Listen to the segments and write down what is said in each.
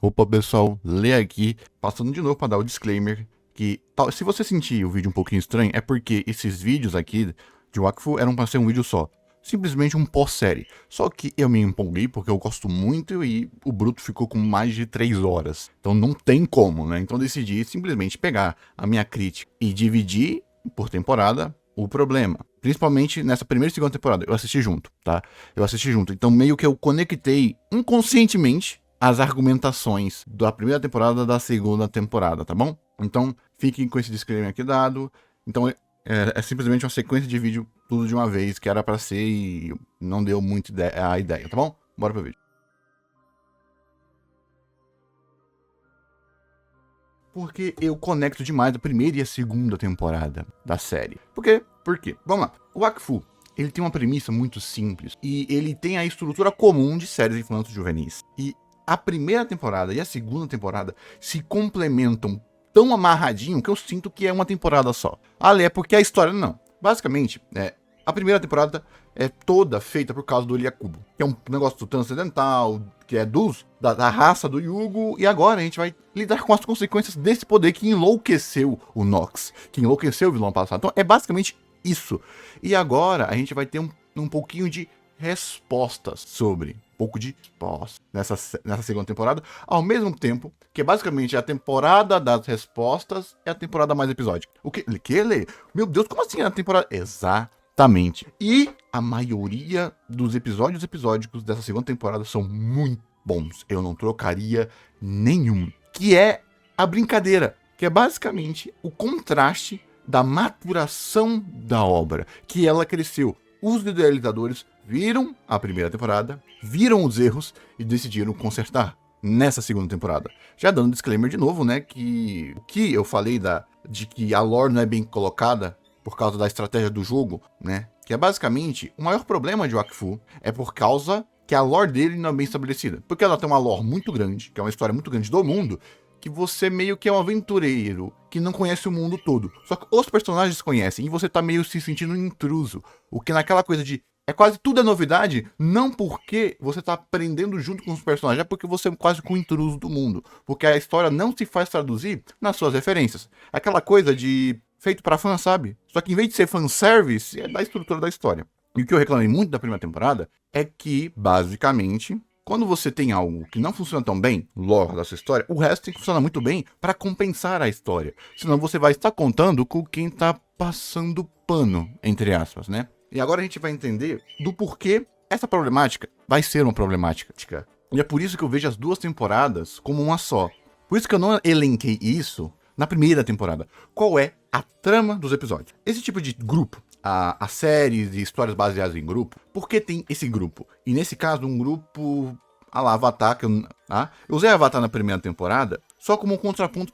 Opa, pessoal, lê aqui, passando de novo para dar o disclaimer, que se você sentir o vídeo um pouquinho estranho, é porque esses vídeos aqui de Wakfu eram para ser um vídeo só. Simplesmente um pós-série. Só que eu me empolguei porque eu gosto muito e o Bruto ficou com mais de 3 horas. Então não tem como, né? Então decidi simplesmente pegar a minha crítica e dividir por temporada o problema. Principalmente nessa primeira e segunda temporada. Eu assisti junto, tá? Eu assisti junto. Então meio que eu conectei inconscientemente as argumentações da primeira temporada da segunda temporada, tá bom? Então, fiquem com esse disclaimer aqui dado. Então, é simplesmente uma sequência de vídeo, tudo de uma vez, que era pra ser e não deu muito a ideia, tá bom? Bora pro vídeo. Porque eu conecto demais a primeira e a segunda temporada da série. Por quê? Por quê? Vamos lá. O Wakfu, ele tem uma premissa muito simples e ele tem a estrutura comum de séries infantis juvenis. E a primeira temporada e a segunda temporada se complementam tão amarradinho que eu sinto que é uma temporada só. Ali é porque a história não. Basicamente, a primeira temporada é toda feita por causa do Lyakubo, que é um negócio transcendental, que é da raça do Yugo, e agora a gente vai lidar com as consequências desse poder que enlouqueceu o Nox, que enlouqueceu o vilão passado. Então é basicamente isso. E agora a gente vai ter um pouquinho de respostas sobre, um pouco de pós nessa segunda temporada, ao mesmo tempo que basicamente a temporada das respostas é a temporada mais episódica. O que, Lê? Meu Deus, como assim a temporada? Exatamente. E a maioria dos episódios episódicos dessa segunda temporada são muito bons. Eu não trocaria nenhum. Que é a brincadeira, que é basicamente o contraste da maturação da obra, que ela cresceu. Os idealizadores viram a primeira temporada, viram os erros e decidiram consertar nessa segunda temporada. Já dando disclaimer de novo, né, que o que eu falei de que a lore não é bem colocada por causa da estratégia do jogo, né, que é basicamente o maior problema de Wakfu é por causa que a lore dele não é bem estabelecida. Porque ela tem uma lore muito grande, que é uma história muito grande do mundo, que você meio que é um aventureiro que não conhece o mundo todo. Só que os personagens conhecem e você tá meio se sentindo um intruso. O que naquela coisa de quase tudo é novidade, não porque você tá aprendendo junto com os personagens, é porque você é quase com o intruso do mundo. Porque a história não se faz traduzir nas suas referências. Aquela coisa de feito pra fã, sabe? Só que em vez de ser fanservice, é da estrutura da história. E o que eu reclamei muito da primeira temporada é que, basicamente, quando você tem algo que não funciona tão bem, lore da sua história, o resto tem que funcionar muito bem para compensar a história. Senão você vai estar contando com quem tá passando pano, entre aspas, né? E agora a gente vai entender do porquê essa problemática vai ser uma problemática. E é por isso que eu vejo as duas temporadas como uma só. Por isso que eu não elenquei isso na primeira temporada. Qual é a trama dos episódios? Esse tipo de grupo, as séries e histórias baseadas em grupo, por que tem esse grupo? E nesse caso, um grupo a la Avatar, eu usei Avatar na primeira temporada só como um contraponto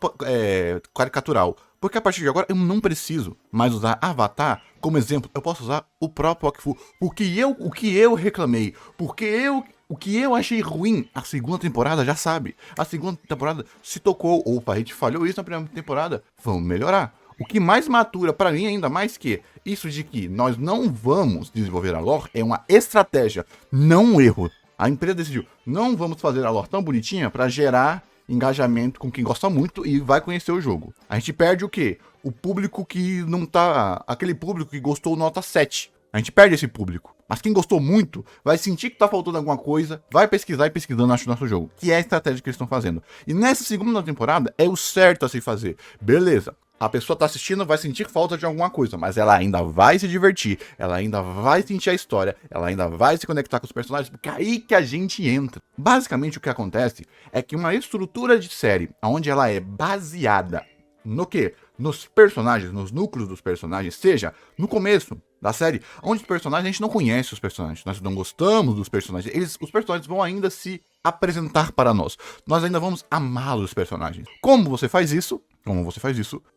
caricatural. Porque a partir de agora eu não preciso mais usar Avatar como exemplo. Eu posso usar o próprio Wakfu. O que eu reclamei, o que eu achei ruim, a segunda temporada já sabe. A segunda temporada se tocou. Opa, a gente falhou isso na primeira temporada. Vamos melhorar. O que mais matura pra mim, ainda mais que isso de que nós não vamos desenvolver a lore, é uma estratégia, não um erro. A empresa decidiu, não vamos fazer a lore tão bonitinha pra gerar engajamento com quem gosta muito e vai conhecer o jogo. A gente perde o quê? O público que não tá... Aquele público que gostou nota 7. A gente perde esse público. Mas quem gostou muito vai sentir que tá faltando alguma coisa, vai pesquisar e pesquisando acho o nosso jogo. Que é a estratégia que eles estão fazendo. E nessa segunda temporada é o certo a se fazer. Beleza. A pessoa tá assistindo, vai sentir falta de alguma coisa, mas ela ainda vai se divertir, ela ainda vai sentir a história, ela ainda vai se conectar com os personagens, porque é aí que a gente entra. Basicamente o que acontece é que uma estrutura de série, onde ela é baseada no quê? Nos personagens, nos núcleos dos personagens, seja no começo da série, onde os personagens, a gente não conhece os personagens, nós não gostamos dos personagens, os personagens vão ainda se apresentar para nós, nós ainda vamos amar os personagens. Como você faz isso?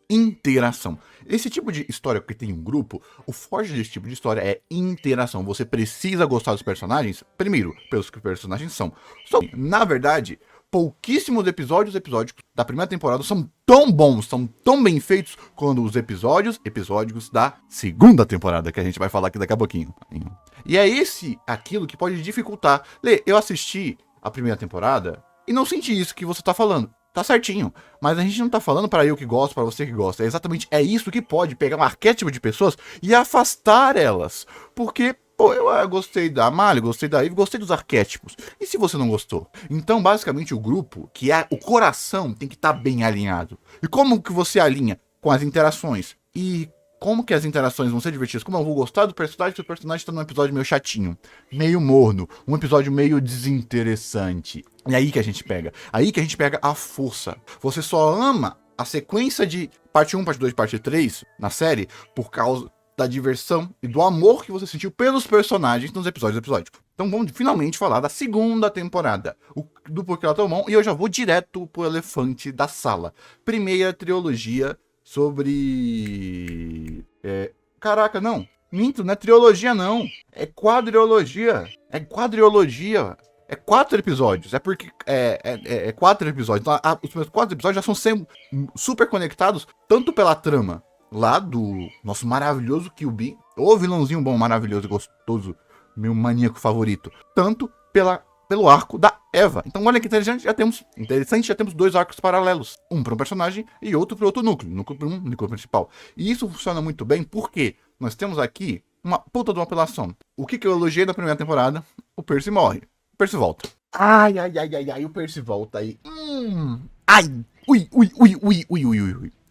Interação. Esse tipo de história que tem um grupo, o forte desse tipo de história é interação. Você precisa gostar dos personagens, primeiro, pelos que os personagens são. Só que, na verdade, pouquíssimos episódios da primeira temporada são tão bons, são tão bem feitos quanto os episódios da segunda temporada, que a gente vai falar aqui daqui a pouquinho. E é aquilo que pode dificultar. Eu assisti a primeira temporada e não sentir isso que você tá falando. Tá certinho. Mas a gente não tá falando pra eu que gosto, pra você que gosta. É exatamente isso que pode pegar um arquétipo de pessoas e afastar elas. Porque, pô, eu gostei da Amália, gostei da Ivy, gostei dos arquétipos. E se você não gostou? Então, basicamente, o grupo, que é o coração, tem que estar bem alinhado. E como que você alinha? Com as interações. E como que as interações vão ser divertidas? Como eu vou gostar do personagem se o personagem tá num episódio meio chatinho, meio morno, um episódio meio desinteressante. É aí que a gente pega. Aí que a gente pega a força. Você só ama a sequência de parte 1, parte 2, parte 3 na série por causa da diversão e do amor que você sentiu pelos personagens nos episódios do episódio. Então vamos finalmente falar da segunda temporada, do Porquê Ela Tão Bom, e eu já vou direto pro elefante da sala. Primeira trilogia sobre... Caraca, não. Minto, não é trilogia, não. É quadrilogia. É quadrilogia. É 4 episódios. É porque... É 4 episódios. Então, os meus 4 episódios já são sempre super conectados, tanto pela trama lá do nosso maravilhoso Kyuubi, o vilãozinho bom, maravilhoso e gostoso, meu maníaco favorito, tanto pelo arco da Eva. Então, olha que interessante, já temos 2 arcos paralelos. Um para um personagem e outro para outro núcleo. Núcleo para um, núcleo principal. E isso funciona muito bem porque nós temos aqui uma puta de uma apelação. O que eu elogiei na primeira temporada? O Percy morre. O Percy volta. Ai, o Percy volta aí. Ai, ui.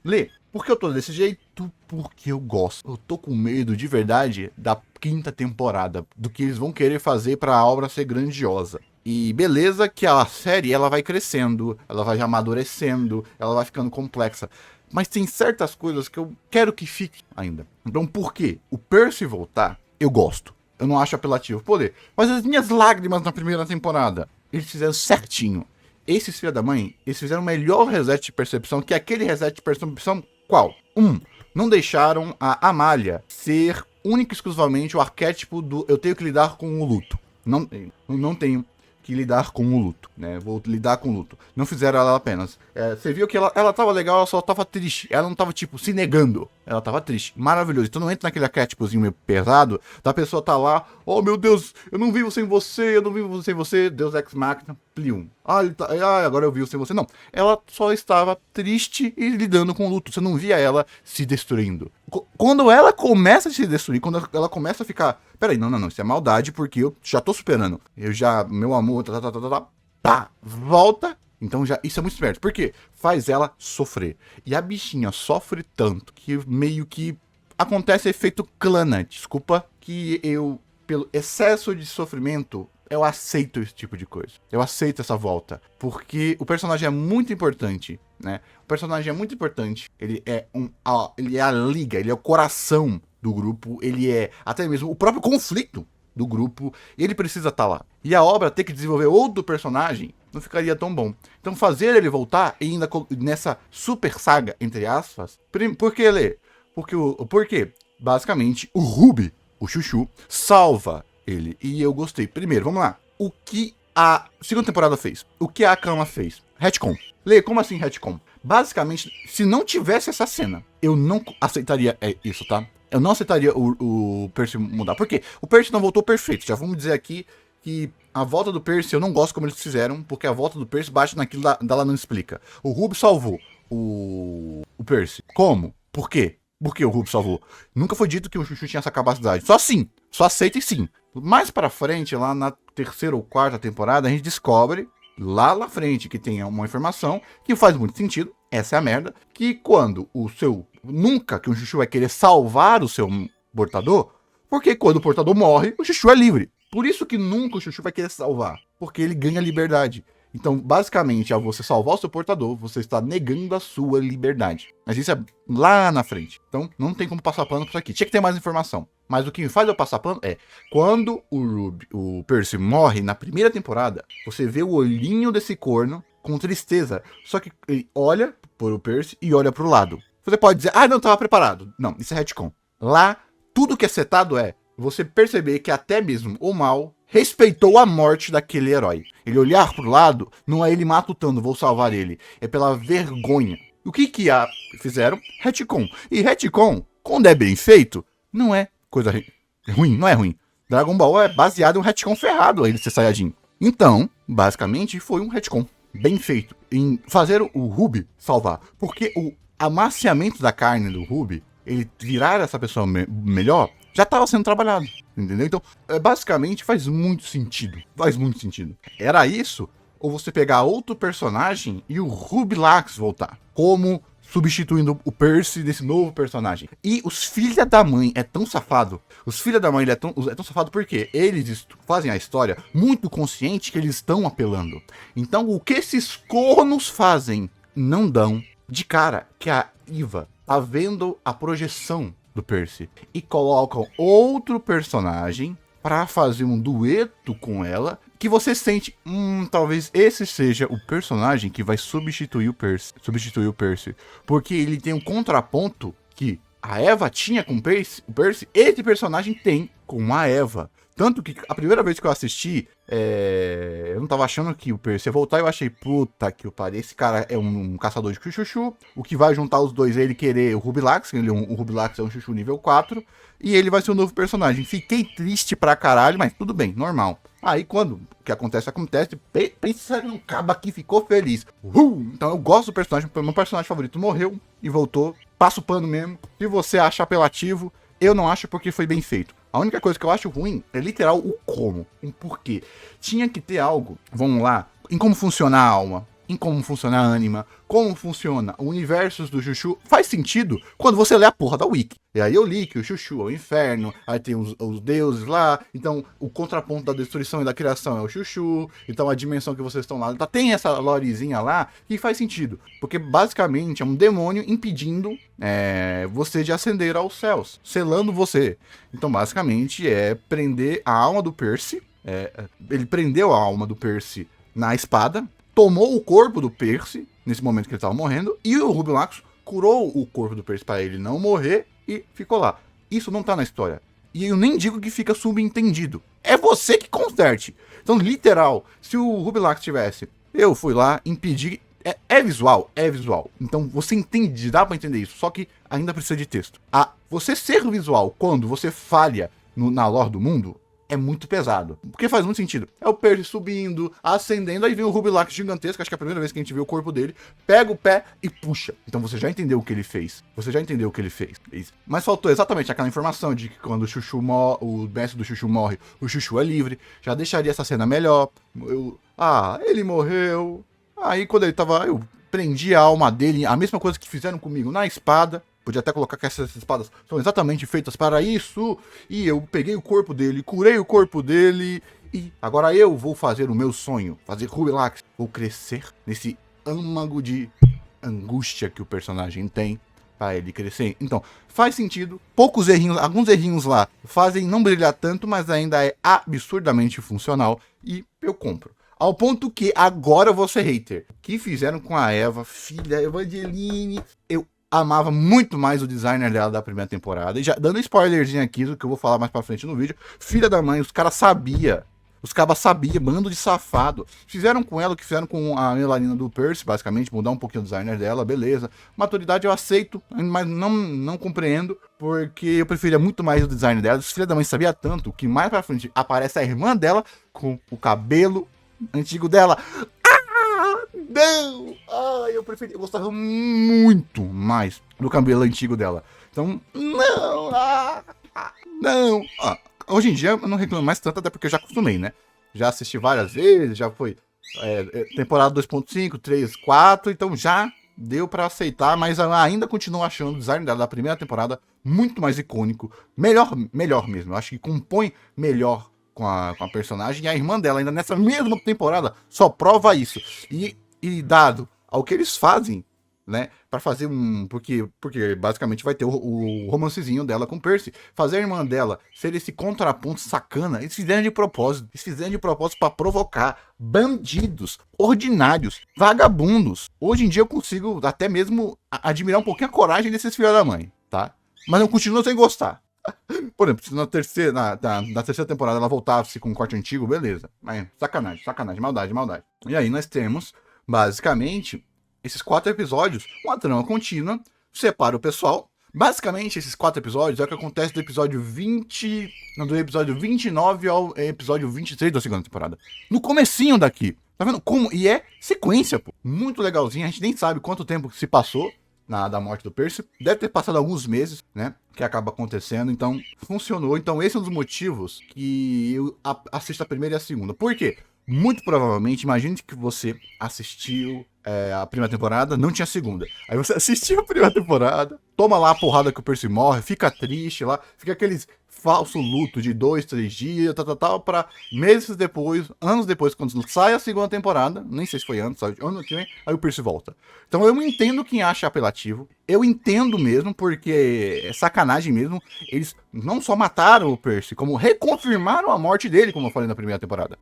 Lê, por que eu tô desse jeito? Porque eu gosto. Eu tô com medo de verdade da 5ª temporada, do que eles vão querer fazer pra obra ser grandiosa. E beleza que a série ela vai crescendo, ela vai amadurecendo, ela vai ficando complexa. Mas tem certas coisas que eu quero que fique ainda. Então por quê? O Percy voltar, eu gosto. Eu não acho apelativo. Pô, Lê, mas as minhas lágrimas na primeira temporada, eles fizeram certinho. Esses filhos da mãe, eles fizeram o melhor reset de percepção, que é aquele reset de percepção qual? Não deixaram a Amália ser única e exclusivamente o arquétipo do eu tenho que lidar com o luto. Não tenho que lidar com o luto, né? Vou lidar com o luto. Não fizeram ela apenas. Você viu que ela tava legal, ela só tava triste. Ela não tava, tipo, se negando. Ela tava triste. Maravilhoso. Então não entra naquele arquétipozinho meio pesado, da pessoa tá lá, oh meu Deus, eu não vivo sem você, eu não vivo sem você, Deus Ex Machina, plium. Agora eu vivo sem você. Não. Ela só estava triste e lidando com o luto. Você não via ela se destruindo. Quando ela começa a se destruir, quando ela começa a ficar... Peraí, não, isso é maldade, porque eu já tô superando. Meu amor, volta. Então isso é muito esperto. Por quê? Faz ela sofrer. E a bichinha sofre tanto que meio que acontece efeito Clannad. Desculpa que eu, pelo excesso de sofrimento, eu aceito esse tipo de coisa. Eu aceito essa volta. Porque o personagem é muito importante, né? O personagem é muito importante. Ele é a liga, ele é o coração do grupo. Ele é até mesmo o próprio conflito do grupo. Ele precisa estar lá. E a obra ter que desenvolver outro personagem não ficaria tão bom. Então fazer ele voltar e ainda nessa super saga, entre aspas. Por que, Lê? Porque, basicamente, o Ruby, o Chuchu, salva ele. E eu gostei. Primeiro, vamos lá. O que a segunda temporada fez? O que a Akama fez? Retcon. Lê, como assim retcon? Basicamente, se não tivesse essa cena, eu não aceitaria isso, tá? Eu não aceitaria o Percy mudar. Por quê? O Percy não voltou perfeito. Já vamos dizer aqui que a volta do Percy eu não gosto como eles fizeram, porque a volta do Percy bate naquilo dela não explica. O Ruby salvou o Percy. Como? Por quê? Por que o Ruby salvou? Nunca foi dito que o Chuchu tinha essa capacidade. Só sim. Só aceita e sim. Mais pra frente, lá na 3ª ou 4ª temporada, a gente descobre, lá na frente, que tem uma informação que faz muito sentido. Essa é a merda. Que quando nunca que o Chuchu vai querer salvar o seu portador, porque quando o portador morre, o Chuchu é livre. Por isso que nunca o Chuchu vai querer salvar. Porque ele ganha liberdade. Então, basicamente, ao você salvar o seu portador, você está negando a sua liberdade. Mas isso é lá na frente. Então, não tem como passar pano por isso aqui. Tinha que ter mais informação. Mas o que me faz eu passar pano é... Quando o Percy morre na primeira temporada, você vê o olhinho desse corno com tristeza. Só que ele olha pro Percy e olha pro lado. Você pode dizer, não estava preparado. Não, isso é retcon. Lá, tudo que é setado é você perceber que até mesmo o mal respeitou a morte daquele herói. Ele olhar pro lado, não é ele matutando, vou salvar ele. É pela vergonha. O que fizeram? Retcon. E retcon, quando é bem feito, não é coisa ruim, não é ruim. Dragon Ball é baseado em um retcon ferrado, ele ser Saiyajin. Então, basicamente, foi um retcon. bem feito em fazer o Ruby salvar. Porque o amaciamento da carne do Ruby, ele virar essa pessoa melhor, já estava sendo trabalhado, entendeu? Então, basicamente, faz muito sentido. Faz muito sentido. Era isso, ou você pegar outro personagem e o Rubilax voltar, como substituindo o Percy desse novo personagem. E os filha da mãe é tão safado. Os filha da mãe é tão safado porque eles fazem a história muito consciente que eles estão apelando. Então, o que esses cornos fazem? Não dão de cara que a Eva tá vendo a projeção do Percy e colocam outro personagem para fazer um dueto com ela, que você sente, talvez esse seja o personagem que vai substituir o Percy, porque ele tem um contraponto que a Eva tinha com o Percy, esse personagem tem com a Eva. Tanto que a primeira vez que eu assisti, eu não tava achando que o Percy ia voltar, eu achei, puta que o pariu, esse cara é um caçador de chuchu, o que vai juntar os dois é ele querer o Rubilax, o Rubilax é um chuchu nível 4, e ele vai ser um novo personagem. Fiquei triste pra caralho, mas tudo bem, normal. Aí quando o que acontece, pensa num cabo que ficou feliz. Então eu gosto do personagem, meu personagem favorito morreu e voltou, passo o pano mesmo. Se você acha apelativo, eu não acho porque foi bem feito. A única coisa que eu acho ruim é literal o como, o porquê. Tinha que ter algo, vamos lá, em como funciona a alma, em como funciona a ânima, como funciona o universo do Chuchu. Faz sentido quando você lê a porra da Wiki. E aí eu li que o Chuchu é o inferno, aí tem os deuses lá, então o contraponto da destruição e da criação é o Chuchu, então a dimensão que vocês estão lá, tem essa lorezinha lá, que faz sentido, porque basicamente é um demônio impedindo você de ascender aos céus, selando você. Então basicamente é prender a alma do Percy, ele prendeu a alma do Percy na espada, tomou o corpo do Percy, nesse momento que ele estava morrendo, e o Rubilax curou o corpo do Percy para ele não morrer e ficou lá. Isso não tá na história. E eu nem digo que fica subentendido. É você que conserte. Então, literal, se o Rubilax tivesse, eu fui lá, impedi, é visual. Então, você entende, dá pra entender isso, só que ainda precisa de texto. Você ser visual quando você falha na lore do mundo, é muito pesado. Porque faz muito sentido. É o Percy subindo, ascendendo, aí vem o Rubilax gigantesco, acho que é a primeira vez que a gente vê o corpo dele, pega o pé e puxa. Então você já entendeu o que ele fez. Mas faltou exatamente aquela informação de que quando o mestre do Chuchu morre, o Chuchu é livre. Já deixaria essa cena melhor. Ele morreu. Aí quando ele tava... Eu prendi a alma dele, a mesma coisa que fizeram comigo na espada. Podia até colocar que essas espadas são exatamente feitas para isso. E eu peguei o corpo dele, curei o corpo dele. E agora eu vou fazer o meu sonho. Fazer Rubilax. Vou crescer nesse âmago de angústia que o personagem tem. Para ele crescer. Então, faz sentido. Poucos errinhos, alguns errinhos lá fazem não brilhar tanto, mas ainda é absurdamente funcional. E eu compro. Ao ponto que agora eu vou ser hater. O que fizeram com a Eva, filha Evangeline. Eu amava muito mais o designer dela da primeira temporada. E já dando spoilerzinho aqui do que eu vou falar mais pra frente no vídeo. Filha da mãe, os caras sabiam, bando de safado. Fizeram com ela o que fizeram com a melanina do Percy, basicamente, mudar um pouquinho o designer dela, beleza. Maturidade eu aceito, mas não compreendo, porque eu preferia muito mais o design dela. Filha da mãe sabia tanto que mais pra frente aparece a irmã dela com o cabelo antigo dela. Não! Eu gostava muito mais do cabelo antigo dela. Então, não! Hoje em dia eu não reclamo mais tanto, até porque eu já acostumei, né? Já assisti várias vezes, já foi temporada 2.5, 3, 4, então já deu pra aceitar, mas eu ainda continuo achando o design dela da primeira temporada muito mais icônico, melhor mesmo. Eu acho que compõe melhor com a personagem, e a irmã dela ainda nessa mesma temporada só prova isso. E dado ao que eles fazem, né, pra fazer porque basicamente vai ter o romancezinho dela com Percy, fazer a irmã dela ser esse contraponto sacana, eles fizeram de propósito pra provocar bandidos, ordinários, vagabundos. Hoje em dia eu consigo até mesmo admirar um pouquinho a coragem desses filhos da mãe, tá? Mas eu continuo sem gostar. Por exemplo, se na terceira temporada ela voltasse com um corte antigo, beleza. Mas sacanagem, maldade. E aí nós temos, basicamente, esses 4 episódios, uma trama contínua, separa o pessoal. Basicamente, esses 4 episódios é o que acontece do episódio 29 ao episódio 23 da segunda temporada. No comecinho daqui. Tá vendo como? E é sequência, pô. Muito legalzinho. A gente nem sabe quanto tempo se passou da morte do Percy. Deve ter passado alguns meses, né? Que acaba acontecendo. Então, funcionou. Então, esse é um dos motivos que eu assisto a primeira e a segunda. Por quê? Muito provavelmente, imagine que você assistiu a primeira temporada, não tinha a segunda. Aí você assistiu a primeira temporada, toma lá a porrada que o Percy morre, fica triste lá, fica aqueles falso luto de 2, 3 dias, tal, pra meses depois, anos depois, quando sai a segunda temporada, nem sei se foi antes, sabe, ano que vem, aí o Percy volta. Então eu entendo quem acha apelativo, eu entendo mesmo, porque é sacanagem mesmo, eles não só mataram o Percy, como reconfirmaram a morte dele, como eu falei na primeira temporada.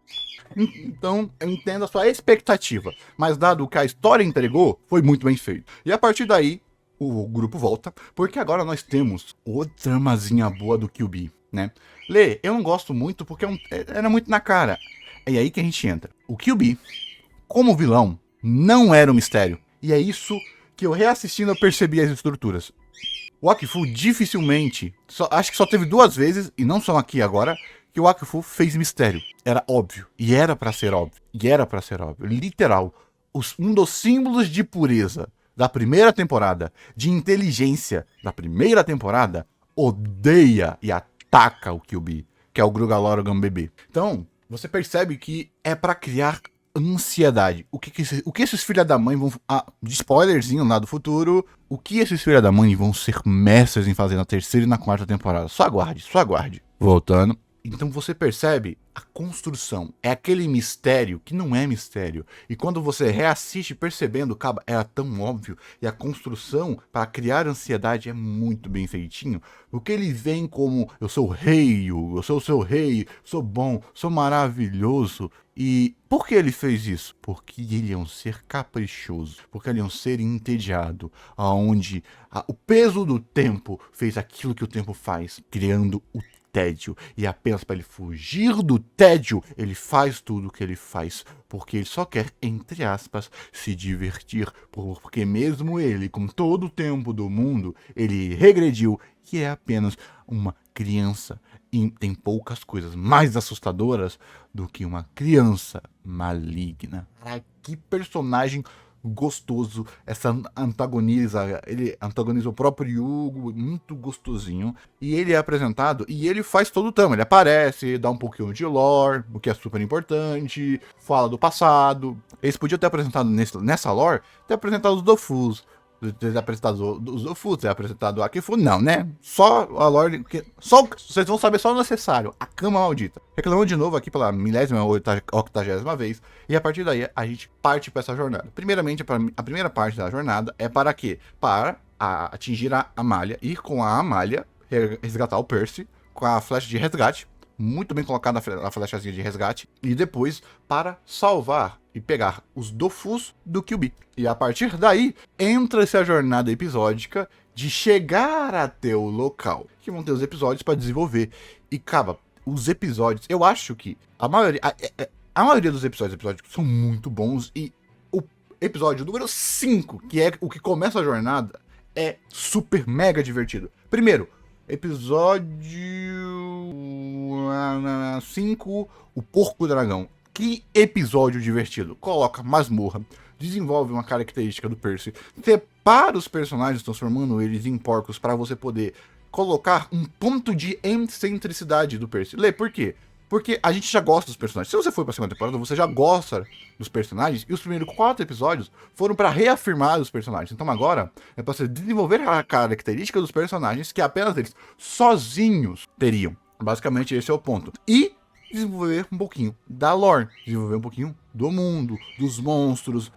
Então, eu entendo a sua expectativa, mas dado o que a história entregou, foi muito bem feito. E a partir daí, o grupo volta, porque agora nós temos outra armazinha boa do QB, né? Lê, eu não gosto muito porque era muito na cara. É aí que a gente entra. O QB, como vilão, não era um mistério. E é isso que eu reassistindo eu percebi as estruturas. O Wakfu dificilmente, acho que só teve 2 vezes, e não são aqui agora, que o Wakfu fez mistério. Era óbvio. E era pra ser óbvio. E era pra ser óbvio. Literal. Um dos símbolos de pureza da primeira temporada, de inteligência da primeira temporada, odeia e ataca o QB, que é o Grugalorogan bebê. Então, você percebe que é pra criar ansiedade. O que esses filha da mãe vão... de spoilerzinho lá do futuro. O que esses filha da mãe vão ser mestres em fazer na terceira e na quarta temporada. Só aguarde, só aguarde. Voltando. Então você percebe a construção. É aquele mistério que não é mistério. E quando você reassiste percebendo, cara, era tão óbvio. E a construção para criar ansiedade é muito bem feitinho. Porque ele vem como, eu sou o rei, eu sou o seu rei, sou bom, sou maravilhoso. E por que ele fez isso? Porque ele é um ser caprichoso. Porque ele é um ser entediado. Onde o peso do tempo fez aquilo que o tempo faz. Criando o tédio, e apenas para ele fugir do tédio, ele faz tudo o que ele faz, porque ele só quer, entre aspas, se divertir, porque mesmo ele, com todo o tempo do mundo, ele regrediu e é apenas uma criança. E tem poucas coisas mais assustadoras do que uma criança maligna. Que personagem gostoso, ele antagoniza o próprio Hugo, muito gostosinho, e ele é apresentado, e ele faz todo o trama, ele aparece, dá um pouquinho de lore, o que é super importante, fala do passado. Eles podiam ter apresentado nessa lore, ter apresentado os Dofus, ter apresentado os Dofus, ter apresentado o Akifu, não, né? Só a lore, vocês vão saber só o necessário, a cama maldita. Reclamando de novo aqui pela 80ª vez, e a partir daí a gente parte para essa jornada. Primeiramente, a primeira parte da jornada é para quê? Para atingir a Amália, ir com a Amália, resgatar o Percy, com a flecha de resgate, muito bem colocada a flechazinha de resgate, e depois para salvar e pegar os Dofus do QB. E a partir daí, entra-se a jornada episódica de chegar até o local, que vão ter os episódios para desenvolver. E, cara, os episódios, eu acho que a maioria dos episódios são muito bons, e o episódio número 5, que é o que começa a jornada, é super mega divertido. Primeiro, episódio 5, o Porco Dragão. Que episódio divertido. Coloca masmorra, desenvolve uma característica do Percy, separa os personagens, transformando eles em porcos para você poder colocar um ponto de excentricidade do Percy. Lê, por quê? Porque a gente já gosta dos personagens. Se você for pra segunda temporada, você já gosta dos personagens. E os primeiros 4 episódios foram para reafirmar os personagens. Então agora é pra você desenvolver a característica dos personagens que apenas eles sozinhos teriam. Basicamente esse é o ponto. E desenvolver um pouquinho da lore, desenvolver um pouquinho do mundo, dos monstros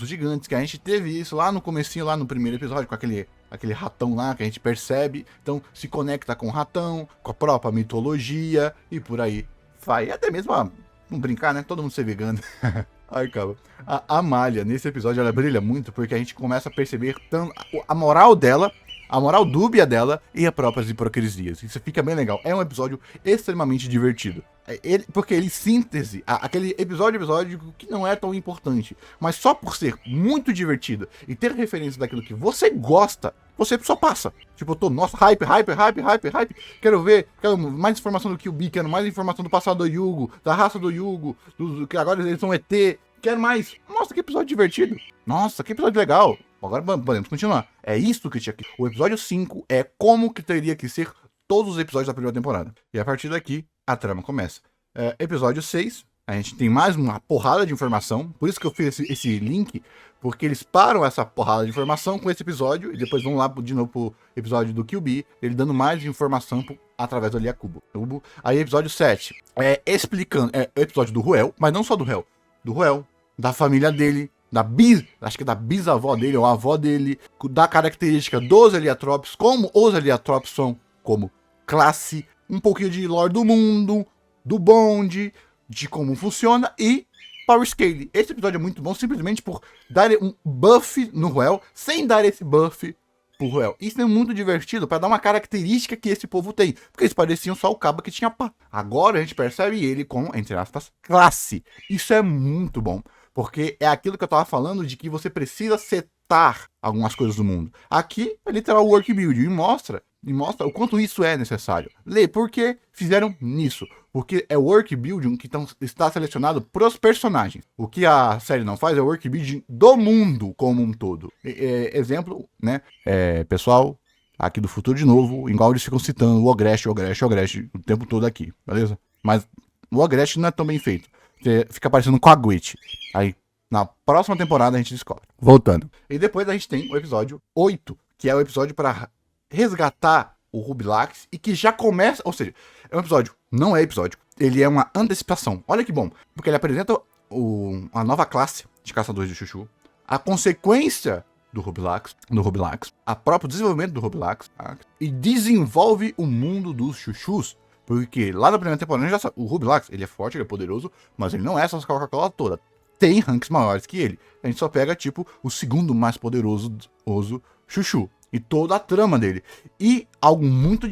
gigantes, que a gente teve isso lá no comecinho, lá no primeiro episódio, com aquele ratão lá que a gente percebe. Então se conecta com o ratão, com a própria mitologia e por aí vai. E até mesmo, vamos brincar, né? Todo mundo ser vegano. Ai, cara. A Amália, nesse episódio, ela brilha muito porque a gente começa a perceber a moral dela, a moral dúbia dela e as próprias hipocrisias. Isso fica bem legal. É um episódio extremamente divertido. Porque ele síntese, aquele episódio que não é tão importante, mas só por ser muito divertido e ter referência daquilo que você gosta, você só passa. Tipo, eu tô, nossa, hype. Quero ver, quero mais informação do QB, quero mais informação do passado do Yugo, da raça do Yugo, que agora eles são ET. Quero mais. Nossa, que episódio divertido. Nossa, que episódio legal. Agora podemos continuar. É isso que tinha aqui. O episódio 5 é como que teria que ser todos os episódios da primeira temporada. E a partir daqui, a trama começa. Episódio 6, a gente tem mais uma porrada de informação. Por isso que eu fiz esse link, porque eles param essa porrada de informação com esse episódio e depois vão lá de novo pro episódio do QB, ele dando mais informação através do Liakubo. Aí episódio 7 explicando, o episódio do Ruel, mas não só do Ruel, da família dele, acho que da bisavó dele ou a avó dele, da característica dos Heliotropes, como os Heliotropes são como classe, um pouquinho de lore do mundo, do bonde, de como funciona e Power Scale. Esse episódio é muito bom simplesmente por dar um buff no Ruel, sem dar esse buff pro Ruel. Isso é muito divertido para dar uma característica que esse povo tem, porque eles pareciam só o cabo que tinha pá. Agora a gente percebe ele com, entre aspas, classe. Isso é muito bom, porque é aquilo que eu tava falando de que você precisa setar algumas coisas do mundo. Aqui é literal work build e mostra o quanto isso é necessário. Lê, por que fizeram nisso? Porque é work building que está selecionado pros personagens. O que a série não faz é work building do mundo como um todo. Exemplo, né? Pessoal aqui do futuro de novo, igual eles ficam citando o Ogreste o tempo todo aqui, beleza? Mas o Ogreste não é tão bem feito. Fica parecendo com a Gwitch. Aí, na próxima temporada a gente descobre. Voltando. E depois a gente tem o episódio 8, que é o episódio para resgatar o Rubilax e que já começa, ou seja, é um episódio, não é episódio, ele é uma antecipação. Olha que bom, porque ele apresenta a nova classe de caçadores de chuchu, a consequência do Rubilax, a próprio desenvolvimento do Rubilax, tá? E desenvolve o mundo dos chuchus. Porque lá na primeira temporada já sabe, o Rubilax, ele é forte, ele é poderoso, mas ele não é essa Coca-Cola toda. Tem ranks maiores que ele. A gente só pega, tipo, o segundo mais poderoso chuchu. E toda a trama dele. E algo muito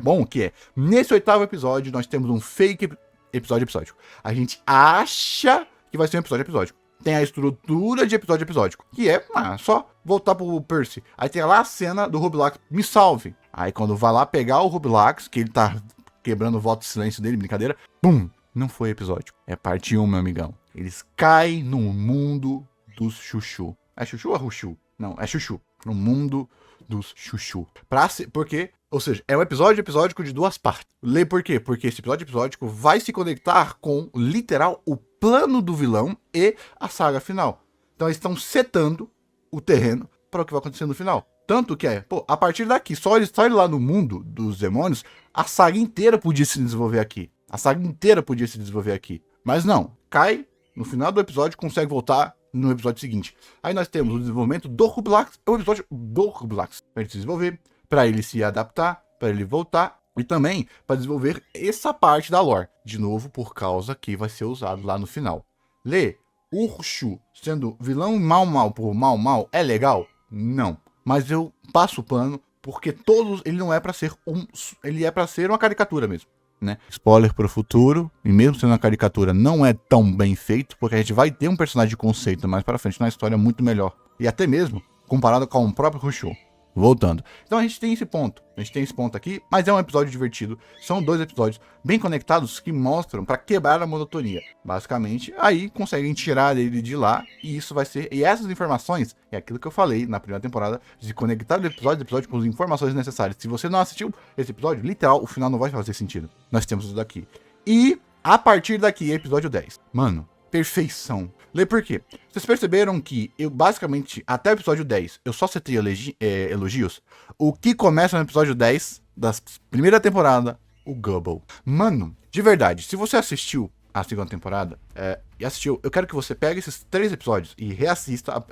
bom que é, nesse 8º episódio, nós temos um fake episódio episódico. A gente acha que vai ser um episódio episódico. Tem a estrutura de episódio episódico, que é só voltar pro Percy. Aí tem lá a cena do Rubilax, me salve. Aí quando vai lá pegar o Rubilax, que ele tá quebrando o voto de silêncio dele, brincadeira, bum, não foi episódio. É parte 1, meu amigão. Eles caem no mundo dos chuchu. É chuchu ou ruchu? Não, é chuchu. No mundo dos chuchu. Porque, ou seja, é um episódio episódico de 2 partes. Lê por quê? Porque esse episódio episódico vai se conectar com, literal, o plano do vilão e a saga final. Então eles estão setando o terreno para o que vai acontecer no final. Tanto que a partir daqui, só eles estarem lá no mundo dos demônios, a saga inteira podia se desenvolver aqui. Mas não, cai no final do episódio, consegue voltar no episódio seguinte. Aí nós temos o desenvolvimento do Rubilax, o episódio do Rubilax, para ele se desenvolver, para ele se adaptar, para ele voltar, e também para desenvolver essa parte da lore. De novo, por causa que vai ser usado lá no final. Lê, o Rushu sendo vilão mal por mal é legal? Não. Mas eu passo o pano, porque ele não é para ser ele é para ser uma caricatura mesmo, né? Spoiler pro futuro, e mesmo sendo uma caricatura, não é tão bem feito, porque a gente vai ter um personagem de conceito mais para frente na história muito melhor. E até mesmo comparado com o próprio Rushu. Voltando. Então a gente tem esse ponto aqui, mas é um episódio divertido. São 2 episódios bem conectados que mostram para quebrar a monotonia. Basicamente, aí conseguem tirar ele de lá e isso vai ser... E essas informações, é aquilo que eu falei na primeira temporada, de conectar o episódio com as informações necessárias. Se você não assistiu esse episódio, literal, o final não vai fazer sentido. Nós temos isso daqui. E a partir daqui, episódio 10. Mano, perfeição. Lê por quê? Vocês perceberam que eu basicamente, até o episódio 10, eu só citei elogios? O que começa no episódio 10 da primeira temporada, o Gubble. Mano, de verdade, se você assistiu a segunda temporada, eu quero que você pegue esses 3 episódios e reassista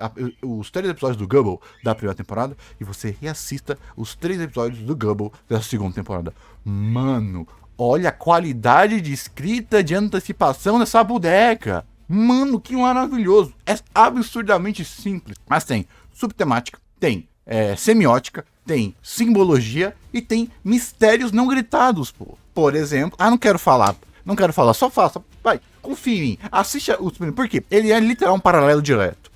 os 3 episódios do Gubble da primeira temporada e você reassista os 3 episódios do Gubble da segunda temporada. Mano, olha a qualidade de escrita, de antecipação dessa boneca. Mano, que maravilhoso. É absurdamente simples. Mas tem subtemática, tem semiótica, tem simbologia e tem mistérios não gritados, pô. Por exemplo... não quero falar, só faça. Vai, confia em mim. Assista os primeiros. Por quê? Ele é literal um paralelo direto.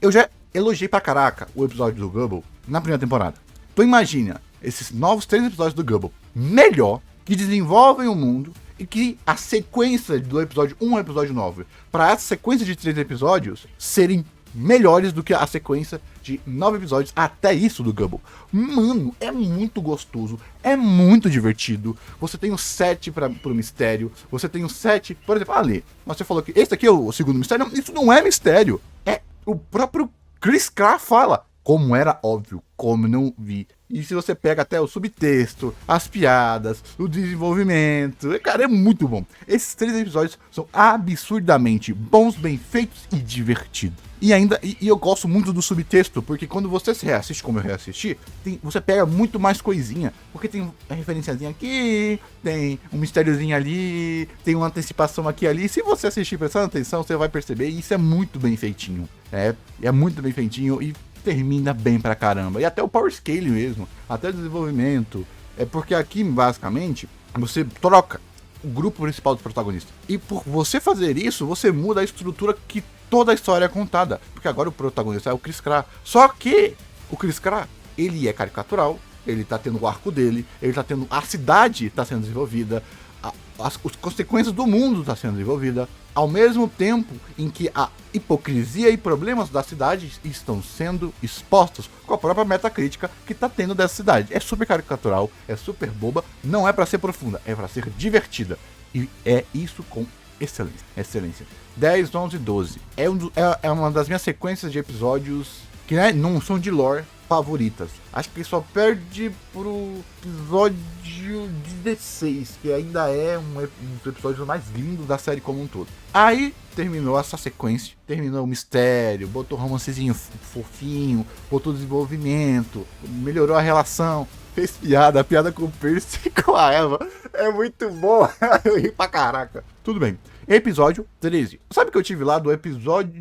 Eu já elogiei pra caraca o episódio do Gubble na primeira temporada. Então imagina esses novos 3 episódios do Gubble melhor, que desenvolvem o mundo e que a sequência do episódio 1 ao episódio 9, para essa sequência de 3 episódios serem melhores do que a sequência de 9 episódios até isso do Gubble. Mano, é muito gostoso, é muito divertido. Você tem o 7 pro mistério, você tem o 7, por exemplo, ali, você falou que esse aqui é o segundo mistério. Não, isso não é mistério, é o próprio Chris Clark fala. Como era óbvio, como não vi. E se você pega até o subtexto, as piadas, o desenvolvimento, cara, é muito bom. Esses 3 episódios são absurdamente bons, bem feitos e divertidos. E ainda, eu gosto muito do subtexto, porque quando você se reassiste, como eu reassisti, você pega muito mais coisinha, porque tem uma referenciazinha aqui, tem um mistériozinho ali, tem uma antecipação aqui e ali. Se você assistir prestando atenção, você vai perceber, e isso é muito bem feitinho. É muito bem feitinho e termina bem pra caramba. E até o power scale mesmo, até o desenvolvimento. É porque aqui, basicamente, você troca o grupo principal dos protagonistas. E por você fazer isso, você muda a estrutura que toda a história é contada. Porque agora o protagonista é o Chris Clark. Só que o Chris Clark, ele é caricatural, ele tá tendo o arco dele, ele tá tendo... A cidade tá sendo desenvolvida, as consequências do mundo tá sendo desenvolvida, ao mesmo tempo em que a hipocrisia e problemas da cidade estão sendo expostos com a própria metacrítica que tá tendo dessa cidade. É super caricatural, é super boba, não é pra ser profunda, é pra ser divertida. E é isso com excelência. 10, 11, 12. É uma das minhas sequências de episódios que, né, não são de lore favoritas. Acho que só perde pro episódio 16, que ainda é um dos episódios mais lindos da série como um todo. Aí terminou essa sequência, terminou o mistério, botou um romancezinho fofinho, botou desenvolvimento, melhorou a relação, fez piada, a piada com o Percy e com a Eva. É muito boa, eu ri pra caraca. Tudo bem. Episódio 13. Sabe que eu tive lá do episódio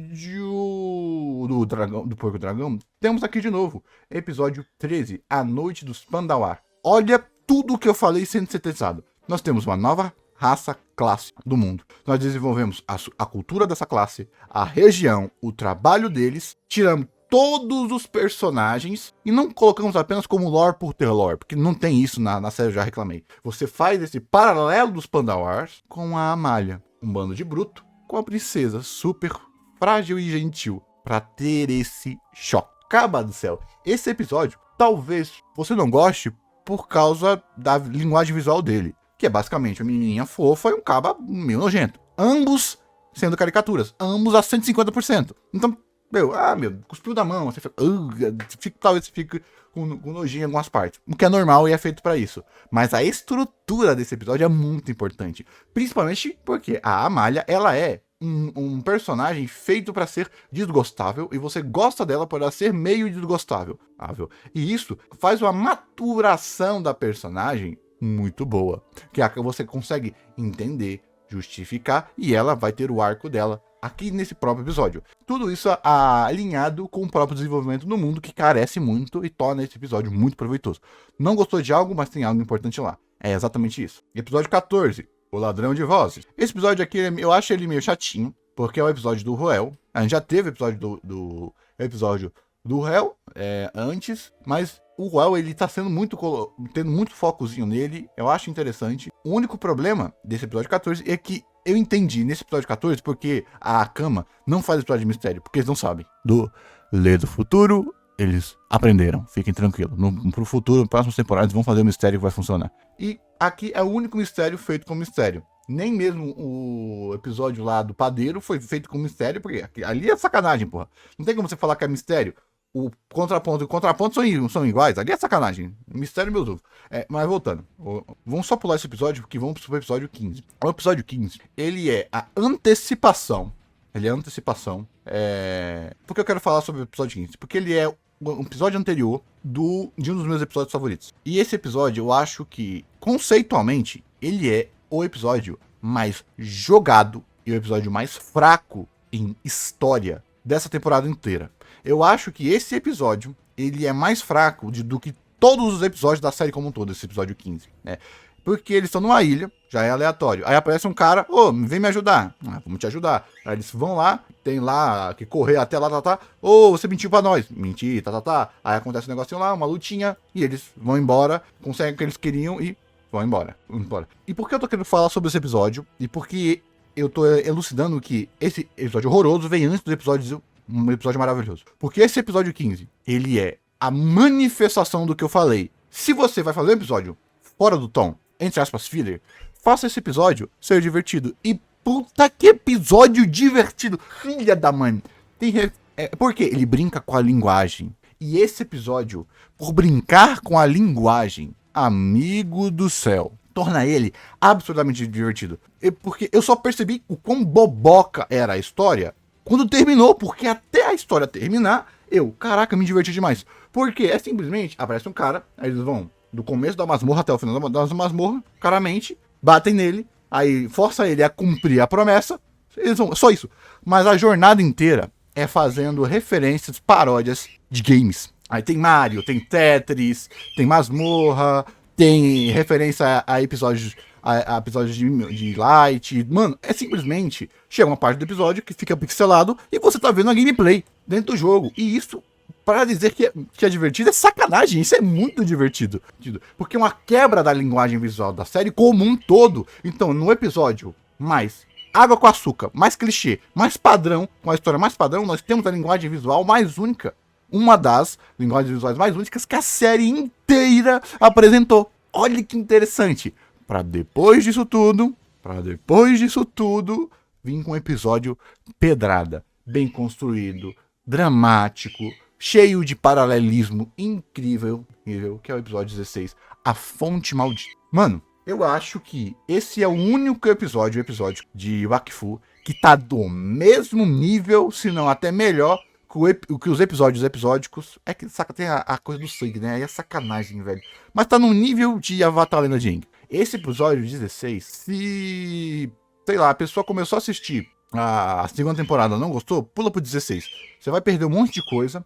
do dragão, do porco dragão? Temos aqui de novo. Episódio 13, A Noite dos Pandawar. Olha tudo o que eu falei sendo sintetizado. Nós temos uma nova raça, classe do mundo. Nós desenvolvemos a cultura dessa classe, a região, o trabalho deles, tiramos todos os personagens e não colocamos apenas como lore por ter lore, porque não tem isso na série, eu já reclamei. Você faz esse paralelo dos Pandawars com a Amália, um bando de bruto, com a princesa super frágil e gentil, pra ter esse choque. Caba do céu, esse episódio talvez você não goste por causa da linguagem visual dele, que é basicamente uma menininha fofa e um caba meio nojento. Ambos sendo caricaturas, ambos a 150%. Então, cuspiu da mão, você fica, talvez você fique com nojinho em algumas partes, o que é normal e é feito pra isso. Mas a estrutura desse episódio é muito importante, principalmente porque a Amália, ela é um personagem feito pra ser desgostável, e você gosta dela por ela ser meio desgostável. E isso faz uma maturação da personagem muito boa, que você consegue entender, justificar, e ela vai ter o arco dela aqui nesse próprio episódio. Tudo isso alinhado com o próprio desenvolvimento no mundo, que carece muito e torna esse episódio muito proveitoso. Não gostou de algo, mas tem algo importante lá. É exatamente isso. Episódio 14, O Ladrão de Vozes. Esse episódio aqui, eu acho ele meio chatinho, porque é o episódio do Ruel. A gente já teve o episódio do episódio do Ruel antes, mas o Ruel, ele tá tendo muito focozinho nele. Eu acho interessante. O único problema desse episódio 14 é que eu entendi nesse episódio 14 porque a Akama não faz episódio de mistério, porque eles não sabem. Do futuro, eles aprenderam. Fiquem tranquilos. Pro futuro, nas próximas temporadas, vão fazer o mistério que vai funcionar. E aqui é o único mistério feito com mistério. Nem mesmo o episódio lá do padeiro foi feito com mistério, porque ali é sacanagem, porra. Não tem como você falar que é mistério. O contraponto e o contraponto são iguais. Ali é sacanagem. Mistério, meu Deus. Mas voltando. Vamos só pular esse episódio, porque vamos pro episódio 15. O episódio 15, ele é a antecipação. Porque eu quero falar sobre o episódio 15? Porque ele é um episódio anterior de um dos meus episódios favoritos. E esse episódio, eu acho que, conceitualmente, ele é o episódio mais jogado e o episódio mais fraco em história dessa temporada inteira. Eu acho que esse episódio, ele é mais fraco do que todos os episódios da série como um todo, esse episódio 15, né? Porque eles estão numa ilha, já é aleatório. Aí aparece um cara, ô, vem me ajudar. Ah, vamos te ajudar. Aí eles vão lá, tem lá que correr até lá, Ô, você mentiu pra nós. Menti, Aí acontece um negocinho lá, uma lutinha, e eles vão embora, conseguem o que eles queriam e vão embora. E por que eu tô querendo falar sobre esse episódio? E porque eu tô elucidando que esse episódio horroroso vem antes do episódio, um episódio maravilhoso. Porque esse episódio 15, ele é a manifestação do que eu falei. Se você vai fazer um episódio fora do tom, entre aspas, filler, faça esse episódio ser divertido. E puta que episódio divertido, filha da mãe. Porque ele brinca com a linguagem. E esse episódio, por brincar com a linguagem, amigo do céu, torna ele absurdamente divertido. Porque eu só percebi o quão boboca era a história quando terminou. Porque até a história terminar, caraca, me diverti demais. Porque é simplesmente, aparece um cara, aí eles vão do começo da masmorra até o final da masmorra, claramente, batem nele, aí força ele a cumprir a promessa, eles vão, só isso. Mas a jornada inteira é fazendo referências, paródias de games. Aí tem Mario, tem Tetris, tem masmorra, tem referência a episódios, a episódios de Light. Mano, é simplesmente, chega uma parte do episódio que fica pixelado e você tá vendo a gameplay dentro do jogo. E isso, para dizer que é divertido, é sacanagem. Isso é muito divertido. Porque é uma quebra da linguagem visual da série como um todo. Então, no episódio mais água com açúcar, mais clichê, mais padrão, com a história mais padrão, nós temos a linguagem visual mais única. Uma das linguagens visuais mais únicas que a série inteira apresentou. Olha que interessante. Para depois disso tudo, vir com um episódio pedrada, bem construído, dramático, cheio de paralelismo incrível, que é o episódio 16, A Fonte Maldita. Mano, eu acho que esse é o único episódio de Wakfu que tá do mesmo nível, se não até melhor, que os episódios episódicos. É que, saca, tem a coisa do sangue, né? Aí é sacanagem, velho. Mas tá no nível de Avatar Lenda de Aang. Esse episódio 16, se, sei lá, a pessoa começou a assistir a segunda temporada, não gostou, pula pro 16. Você vai perder um monte de coisa.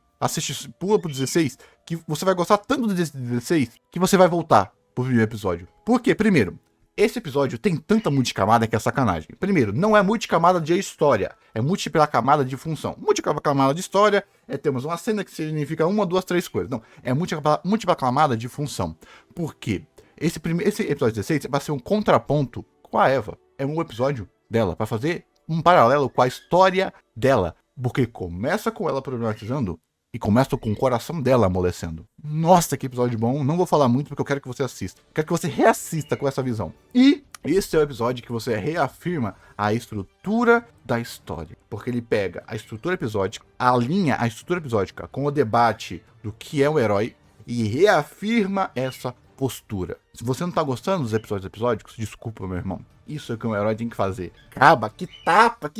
Pula pro 16, que você vai gostar tanto do 16, que você vai voltar pro primeiro episódio. Por quê? Primeiro, esse episódio tem tanta multicamada que é sacanagem. Primeiro, não é multicamada de história, é múltipla camada de função. Múltipla camada de história temos uma cena que significa uma, duas, três coisas. Não, é múltipla camada de função. Por quê? Esse episódio 16 vai ser um contraponto com a Eva. É um episódio dela, para fazer um paralelo com a história dela. Porque começa com ela problematizando e começa com o coração dela amolecendo. Nossa, que episódio bom. Não vou falar muito porque eu quero que você assista. Quero que você reassista com essa visão. E esse é o episódio que você reafirma a estrutura da história. Porque ele pega a estrutura episódica, alinha a estrutura episódica com o debate do que é o herói e reafirma essa postura. Se você não tá gostando dos episódios episódicos, desculpa, meu irmão. Isso é o que um herói tem que fazer. Caba, que tapa!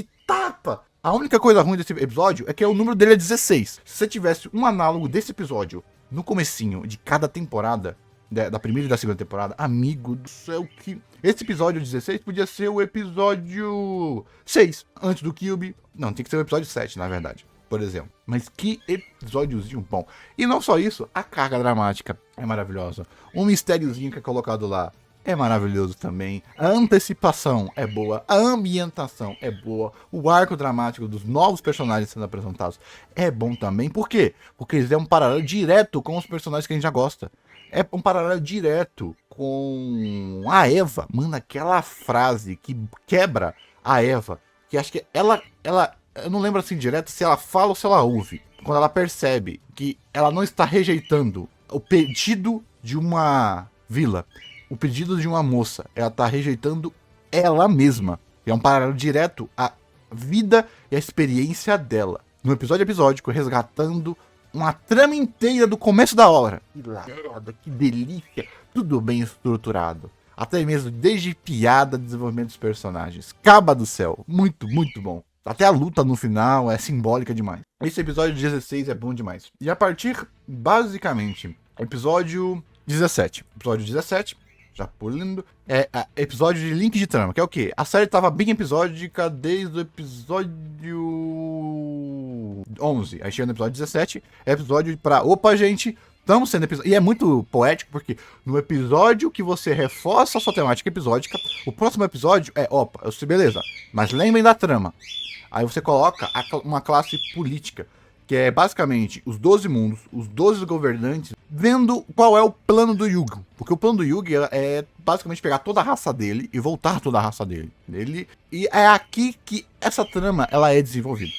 A única coisa ruim desse episódio é que o número dele é 16. Se você tivesse um análogo desse episódio no comecinho de cada temporada, da primeira e da segunda temporada, amigo do céu, que... Esse episódio 16 podia ser o episódio 6, antes do Kyuubi. Não, tem que ser o episódio 7, na verdade, por exemplo. Mas que episódiozinho bom. E não só isso, a carga dramática é maravilhosa. Um mistériozinho que é colocado lá é maravilhoso também. A antecipação é boa. A ambientação é boa. O arco dramático dos novos personagens sendo apresentados é bom também. Por quê? Porque eles é um paralelo direto com os personagens que a gente já gosta. É um paralelo direto com a Eva. Mano, aquela frase que quebra a Eva. Que acho que ela... Eu não lembro assim direto se ela fala ou se ela ouve. Quando ela percebe que ela não está rejeitando o pedido de uma vila, o pedido de uma moça, ela tá rejeitando ela mesma. É um paralelo direto à vida e à experiência dela. No episódio episódico, resgatando uma trama inteira do começo da obra. Que lada, que delícia. Tudo bem estruturado. Até mesmo desde piada, desenvolvimento dos personagens. Caba do céu. Muito, muito bom. Até a luta no final é simbólica demais. Esse episódio 16 é bom demais. E a partir, basicamente, episódio 17. Episódio 17... já pulando, é episódio de link de trama, que é o quê? A série tava bem episódica desde o episódio 11, aí chega no episódio 17, é episódio pra, opa gente, estamos sendo episódio. E é muito poético, porque no episódio que você reforça a sua temática episódica, o próximo episódio é, opa, eu sei, beleza, mas lembrem da trama. Aí você coloca uma classe política, que é basicamente os 12 mundos, os 12 governantes, vendo qual é o plano do Yugi. Porque o plano do Yugi é basicamente pegar toda a raça dele e voltar toda a raça dele. E é aqui que essa trama ela é desenvolvida.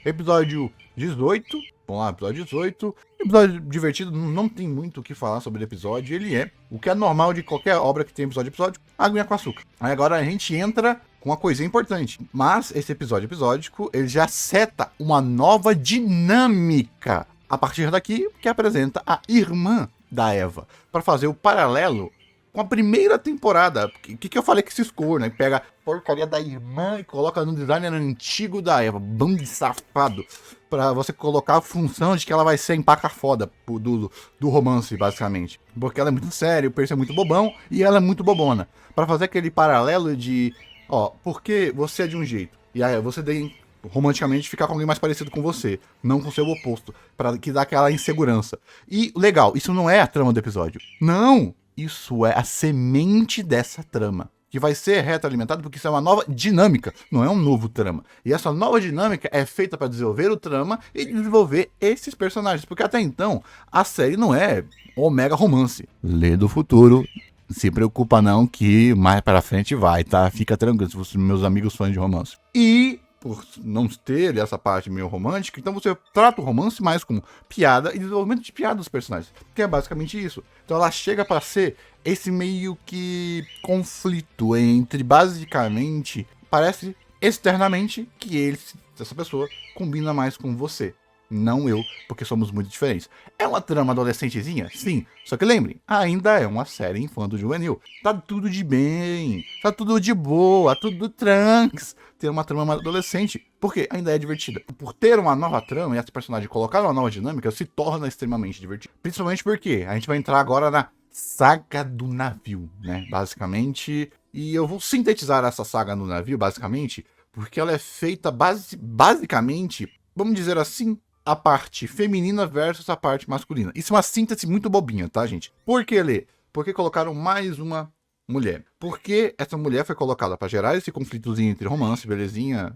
Episódio 18. Vamos lá, episódio 18. Episódio divertido, não tem muito o que falar sobre o episódio. Ele é o que é normal de qualquer obra que tem episódio, aguinha com açúcar. Aí agora a gente entra com uma coisinha importante. Mas esse episódio episódico, ele já seta uma nova dinâmica a partir daqui, que apresenta a irmã da Eva, para fazer o paralelo com a primeira temporada. O que eu falei que se escor, né? Pega a porcaria da irmã e coloca no designer antigo da Eva. Bando de safado. Pra você colocar a função de que ela vai ser empaca foda do romance, basicamente. Porque ela é muito séria, o Percy é muito bobão e ela é muito bobona. Pra fazer aquele paralelo de, ó, porque você é de um jeito e aí você tem romanticamente ficar com alguém mais parecido com você, não com seu oposto, para que dá aquela insegurança. E legal, isso não é a trama do episódio. Não! Isso é a semente dessa trama, que vai ser retroalimentado porque isso é uma nova dinâmica, não é um novo trama. E essa nova dinâmica é feita para desenvolver o trama e desenvolver esses personagens, porque até então a série não é omega romance. Lê do futuro, se preocupa não que mais para frente vai, tá? Fica tranquilo, se vocês meus amigos fãs de romance. E por não ter essa parte meio romântica, então você trata o romance mais como piada e desenvolvimento de piada dos personagens, que é basicamente isso. Então ela chega para ser esse meio que conflito entre, basicamente, parece externamente que essa pessoa combina mais com você. Não eu, porque somos muito diferentes. É uma trama adolescentezinha? Sim. Só que lembrem, ainda é uma série infanto-juvenil. Tá tudo de bem, tá tudo de boa, tudo tranks. Ter uma trama mais adolescente, porque ainda é divertida. Por ter uma nova trama e essa personagem colocar uma nova dinâmica, se torna extremamente divertido. Principalmente porque a gente vai entrar agora na saga do navio, né? Basicamente. E eu vou sintetizar essa saga do navio, basicamente, porque ela é feita basicamente, vamos dizer assim, a parte feminina versus a parte masculina. Isso é uma síntese muito bobinha, tá, gente? Por que, Lê? Porque colocaram mais uma mulher. Porque essa mulher foi colocada para gerar esse conflitozinho entre romance, belezinha,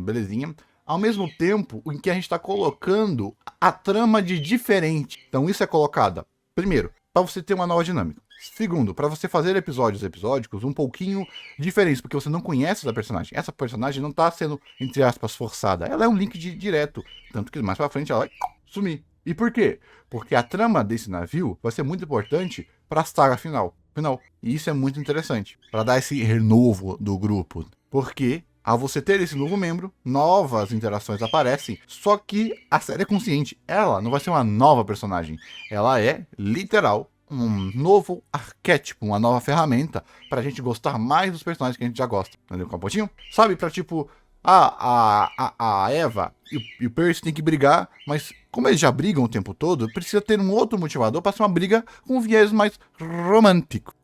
belezinha, ao mesmo tempo em que a gente está colocando a trama de diferente. Então isso é colocada, primeiro, para você ter uma nova dinâmica. Segundo, para você fazer episódios episódicos um pouquinho diferentes, porque você não conhece essa personagem. Essa personagem não tá sendo, entre aspas, forçada. Ela é um link direto. Tanto que mais pra frente ela vai sumir. E por quê? Porque a trama desse navio vai ser muito importante para a saga final. E isso é muito interessante, para dar esse renovo do grupo. Porque ao você ter esse novo membro, novas interações aparecem, só que a série é consciente. Ela não vai ser uma nova personagem. Ela é, literal, um novo arquétipo, uma nova ferramenta pra gente gostar mais dos personagens que a gente já gosta. Entendeu, Capotinho? Sabe, pra tipo, a Eva e o Percy tem que brigar, mas como eles já brigam o tempo todo, precisa ter um outro motivador pra ser uma briga com um viés mais romântico.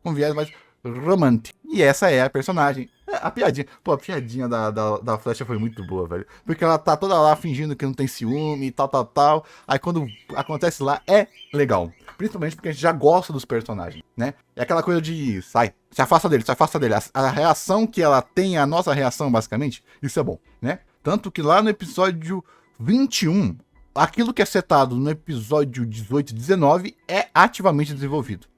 E essa é a personagem. A piadinha. Pô, a piadinha da Flecha foi muito boa, velho. Porque ela tá toda lá fingindo que não tem ciúme e tal. Aí quando acontece lá, é legal. Principalmente porque a gente já gosta dos personagens, né? É aquela coisa de se afasta dele. A reação que ela tem é a nossa reação, basicamente. Isso é bom, né? Tanto que lá no episódio 21, aquilo que é setado no episódio 18 e 19 é ativamente desenvolvido.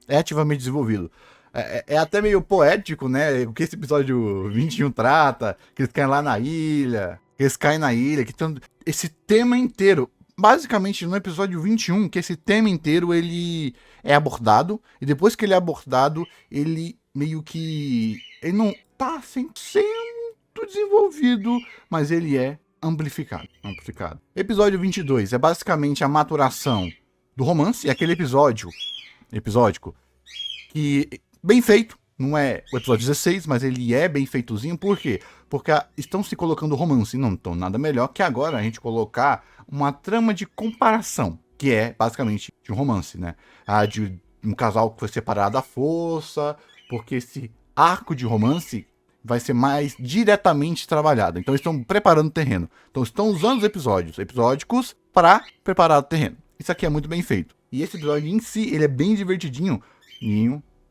É até meio poético, né? O que esse episódio 21 trata, que eles caem lá na ilha, que tem esse tema inteiro. Basicamente, no episódio 21, que esse tema inteiro, ele é abordado, e depois que ele é abordado, ele meio que... ele não tá 100% desenvolvido, mas ele é amplificado. Episódio 22 é basicamente a maturação do romance, é aquele episódico que... bem feito, não é o episódio 16, mas ele é bem feitozinho. Por quê? Porque estão se colocando romance, não estão nada melhor que agora a gente colocar uma trama de comparação, que é basicamente de um romance, né? De um casal que foi separado à força, porque esse arco de romance vai ser mais diretamente trabalhado. Então estão preparando o terreno. Então estão usando os episódicos para preparar o terreno. Isso aqui é muito bem feito. E esse episódio em si, ele é bem divertidinho,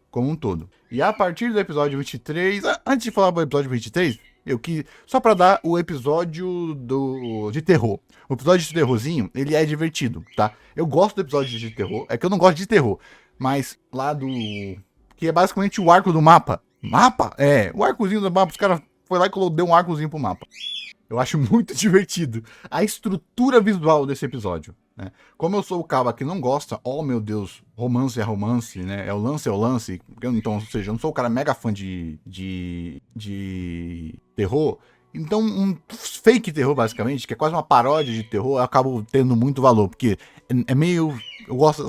como um todo. E a partir do episódio 23, antes de falar do episódio 23, eu quis, só pra dar o episódio de terror. O episódio de terrorzinho, ele é divertido, tá? Eu gosto do episódio de terror, é que eu não gosto de terror, mas lá que é basicamente o arco do mapa. Mapa? É, o arcozinho do mapa, os caras foi lá e deu um arcozinho pro mapa. Eu acho muito divertido a estrutura visual desse episódio, né? Como eu sou o cara que não gosta, oh meu Deus, romance é romance, né? É o lance, então, ou seja, eu não sou o cara mega fã de terror. Então, um fake terror, basicamente, que é quase uma paródia de terror, eu acabo tendo muito valor, porque é meio... Eu gosto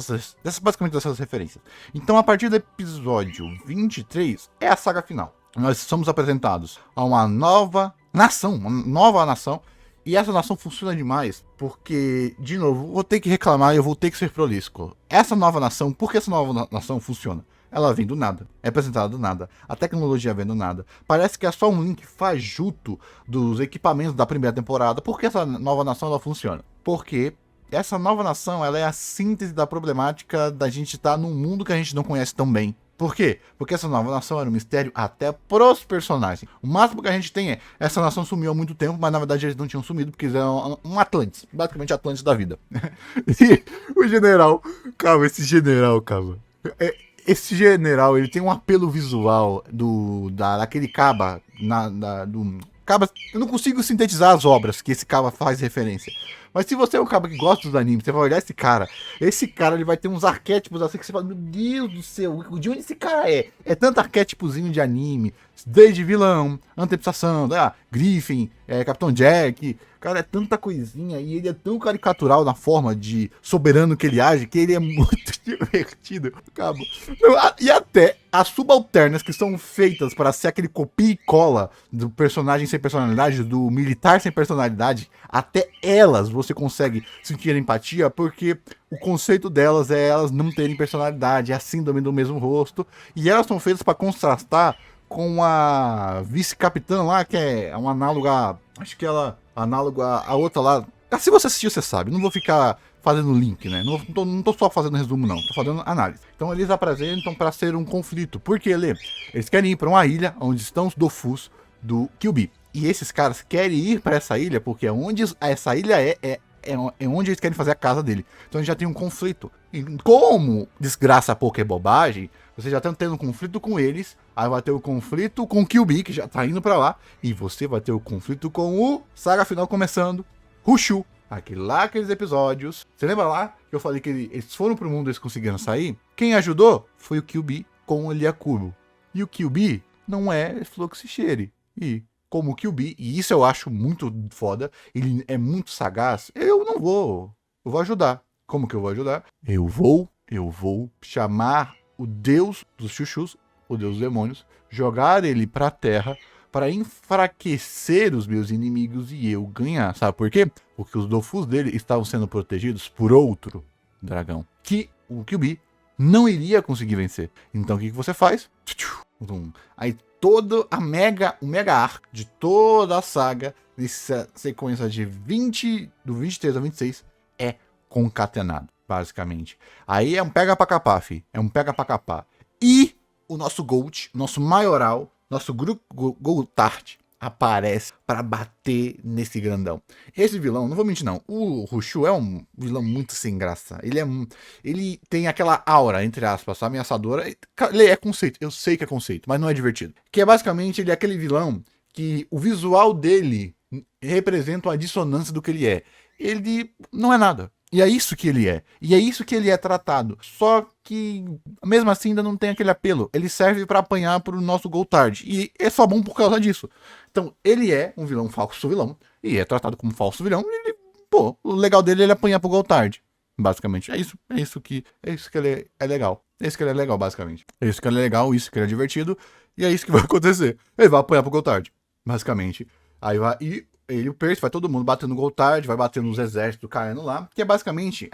basicamente dessas referências. Então, a partir do episódio 23, é a saga final. Nós somos apresentados a uma nova nação, e essa nação funciona demais, porque, de novo, vou ter que reclamar e eu vou ter que ser prolífico. Essa nova nação, por que essa nova nação funciona? Ela vem do nada, é apresentada do nada, a tecnologia vem do nada. Parece que é só um link fajuto dos equipamentos da primeira temporada. Por que essa nova nação ela funciona? Porque essa nova nação ela é a síntese da problemática da gente estar num mundo que a gente não conhece tão bem. Por quê? Porque essa nova nação era um mistério até pros personagens. O máximo que a gente tem é, essa nação sumiu há muito tempo, mas na verdade eles não tinham sumido, porque eles eram um Atlantis, basicamente Atlantis da vida. E o general, esse general, ele tem um apelo visual daquele caba, caba, eu não consigo sintetizar as obras que esse caba faz referência. Mas se você é um cara que gosta dos animes, você vai olhar esse cara ele vai ter uns arquétipos assim que você fala, meu Deus do céu, de onde esse cara é? É tanto arquétipozinho de anime, desde vilão, antepsação, Griffin, Capitão Jack, cara, é tanta coisinha, e ele é tão caricatural na forma de soberano que ele age, que ele é muito divertido, cabo. E até as subalternas que são feitas para ser aquele copia e cola do personagem sem personalidade, do militar sem personalidade, até elas você consegue sentir empatia, porque o conceito delas é elas não terem personalidade, é a síndrome do mesmo rosto, e elas são feitas para contrastar com a vice-capitã lá, que é uma análoga, acho que ela análoga a outra lá. Se você assistiu, você sabe, não vou ficar fazendo link, né? Não tô só fazendo resumo, não, tô fazendo análise. Então eles apresentam para ser um conflito, porque eles querem ir para uma ilha onde estão os dofus do Kyuubi. E esses caras querem ir para essa ilha porque essa ilha é onde eles querem fazer a casa dele. Então a gente já tem um conflito. E como desgraça pouca é bobagem, você já está tendo um conflito com eles, aí vai ter o conflito com o Kyuubi, que já tá indo para lá, e você vai ter o conflito com o saga final começando, Hushu. Aqueles episódios. Você lembra lá que eu falei que eles foram pro mundo e eles conseguiram sair? Quem ajudou foi o Kyuubi com o Lyakubo. E o Kyuubi não é Fluxixere. E como o Kyuubi, e isso eu acho muito foda, ele é muito sagaz, eu vou ajudar. Como que eu vou ajudar? Eu vou chamar o deus dos chuchus, o deus dos demônios, jogar ele pra terra para enfraquecer os meus inimigos e eu ganhar. Sabe por quê? Porque os dofus dele estavam sendo protegidos por outro dragão, que o Kyuubi não iria conseguir vencer. Então o que você faz? Aí todo o mega arco de toda a saga, nessa sequência do 23 ao 26, é concatenado, basicamente. Aí é um pega pra capar, fi. É um pega pra capar. E o nosso Gold, nosso maioral, nosso Goldtart aparece para bater nesse grandão. Esse vilão, não vou mentir não, o Hushu é um vilão muito sem graça. Ele tem aquela aura, entre aspas, ameaçadora. Ele é conceito, eu sei que é conceito, mas não é divertido. Que é basicamente, ele é aquele vilão que o visual dele representa uma dissonância do que ele é. Ele não é nada. E é isso que ele é. E é isso que ele é tratado. Só que, mesmo assim, ainda não tem aquele apelo. Ele serve pra apanhar pro nosso Goldtard. E é só bom por causa disso. Então, ele é um vilão, falso vilão. E é tratado como falso vilão. E, o legal dele é ele apanhar pro Goldtard. Basicamente. É isso que ele é legal. É isso que ele é legal, basicamente. É isso que ele é legal, isso que ele é divertido. E é isso que vai acontecer. Ele vai apanhar pro Goldtard. Basicamente. Aí vai... Ele e o Percy, vai todo mundo batendo no Goldtard, vai batendo nos exércitos caindo lá, que é basicamente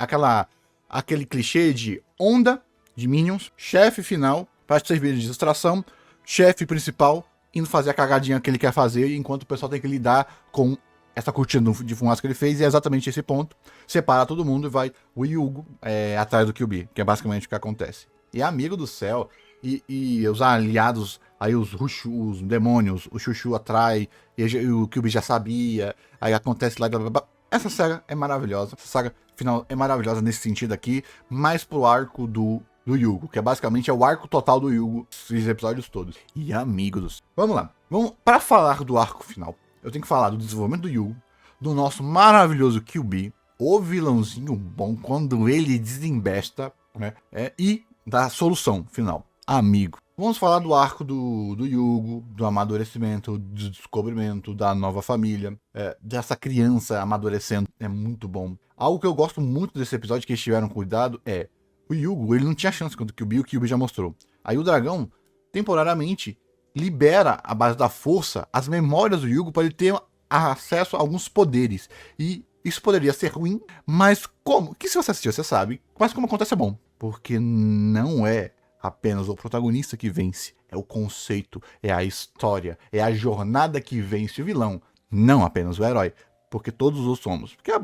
aquele clichê de onda de Minions, chefe final, para servir de distração, chefe principal, indo fazer a cagadinha que ele quer fazer, enquanto o pessoal tem que lidar com essa cortina de fumaça que ele fez, e é exatamente esse ponto. Separa todo mundo e vai o Yugo atrás do Kyuubi, que é basicamente o que acontece. E amigo do céu, e os aliados, aí os demônios, o Chuchu atrai, e o Kyuubi já sabia, aí acontece lá, blá, blá, blá. Essa saga é maravilhosa, essa saga final é maravilhosa nesse sentido aqui, mais pro arco do Yugo, que é basicamente o arco total do Yugo, esses episódios todos. E amigos, vamos lá, para falar do arco final, eu tenho que falar do desenvolvimento do Yugo, do nosso maravilhoso Kyuubi, o vilãozinho bom quando ele desembesta, né, e da solução final. Amigo, vamos falar do arco do Yugo, do amadurecimento, do descobrimento da nova família, dessa criança amadurecendo, é muito bom. Algo que eu gosto muito desse episódio que eles tiveram cuidado é o Yugo, ele não tinha chance contra o Kyuubi já mostrou. Aí o dragão, temporariamente, libera, à base da força, as memórias do Yugo para ele ter acesso a alguns poderes. E isso poderia ser ruim, mas como? Que se você assistiu, você sabe. Mas como acontece é bom. Porque não é apenas o protagonista que vence. É o conceito, é a história, é a jornada que vence o vilão. Não apenas o herói. Porque todos o somos. Porque é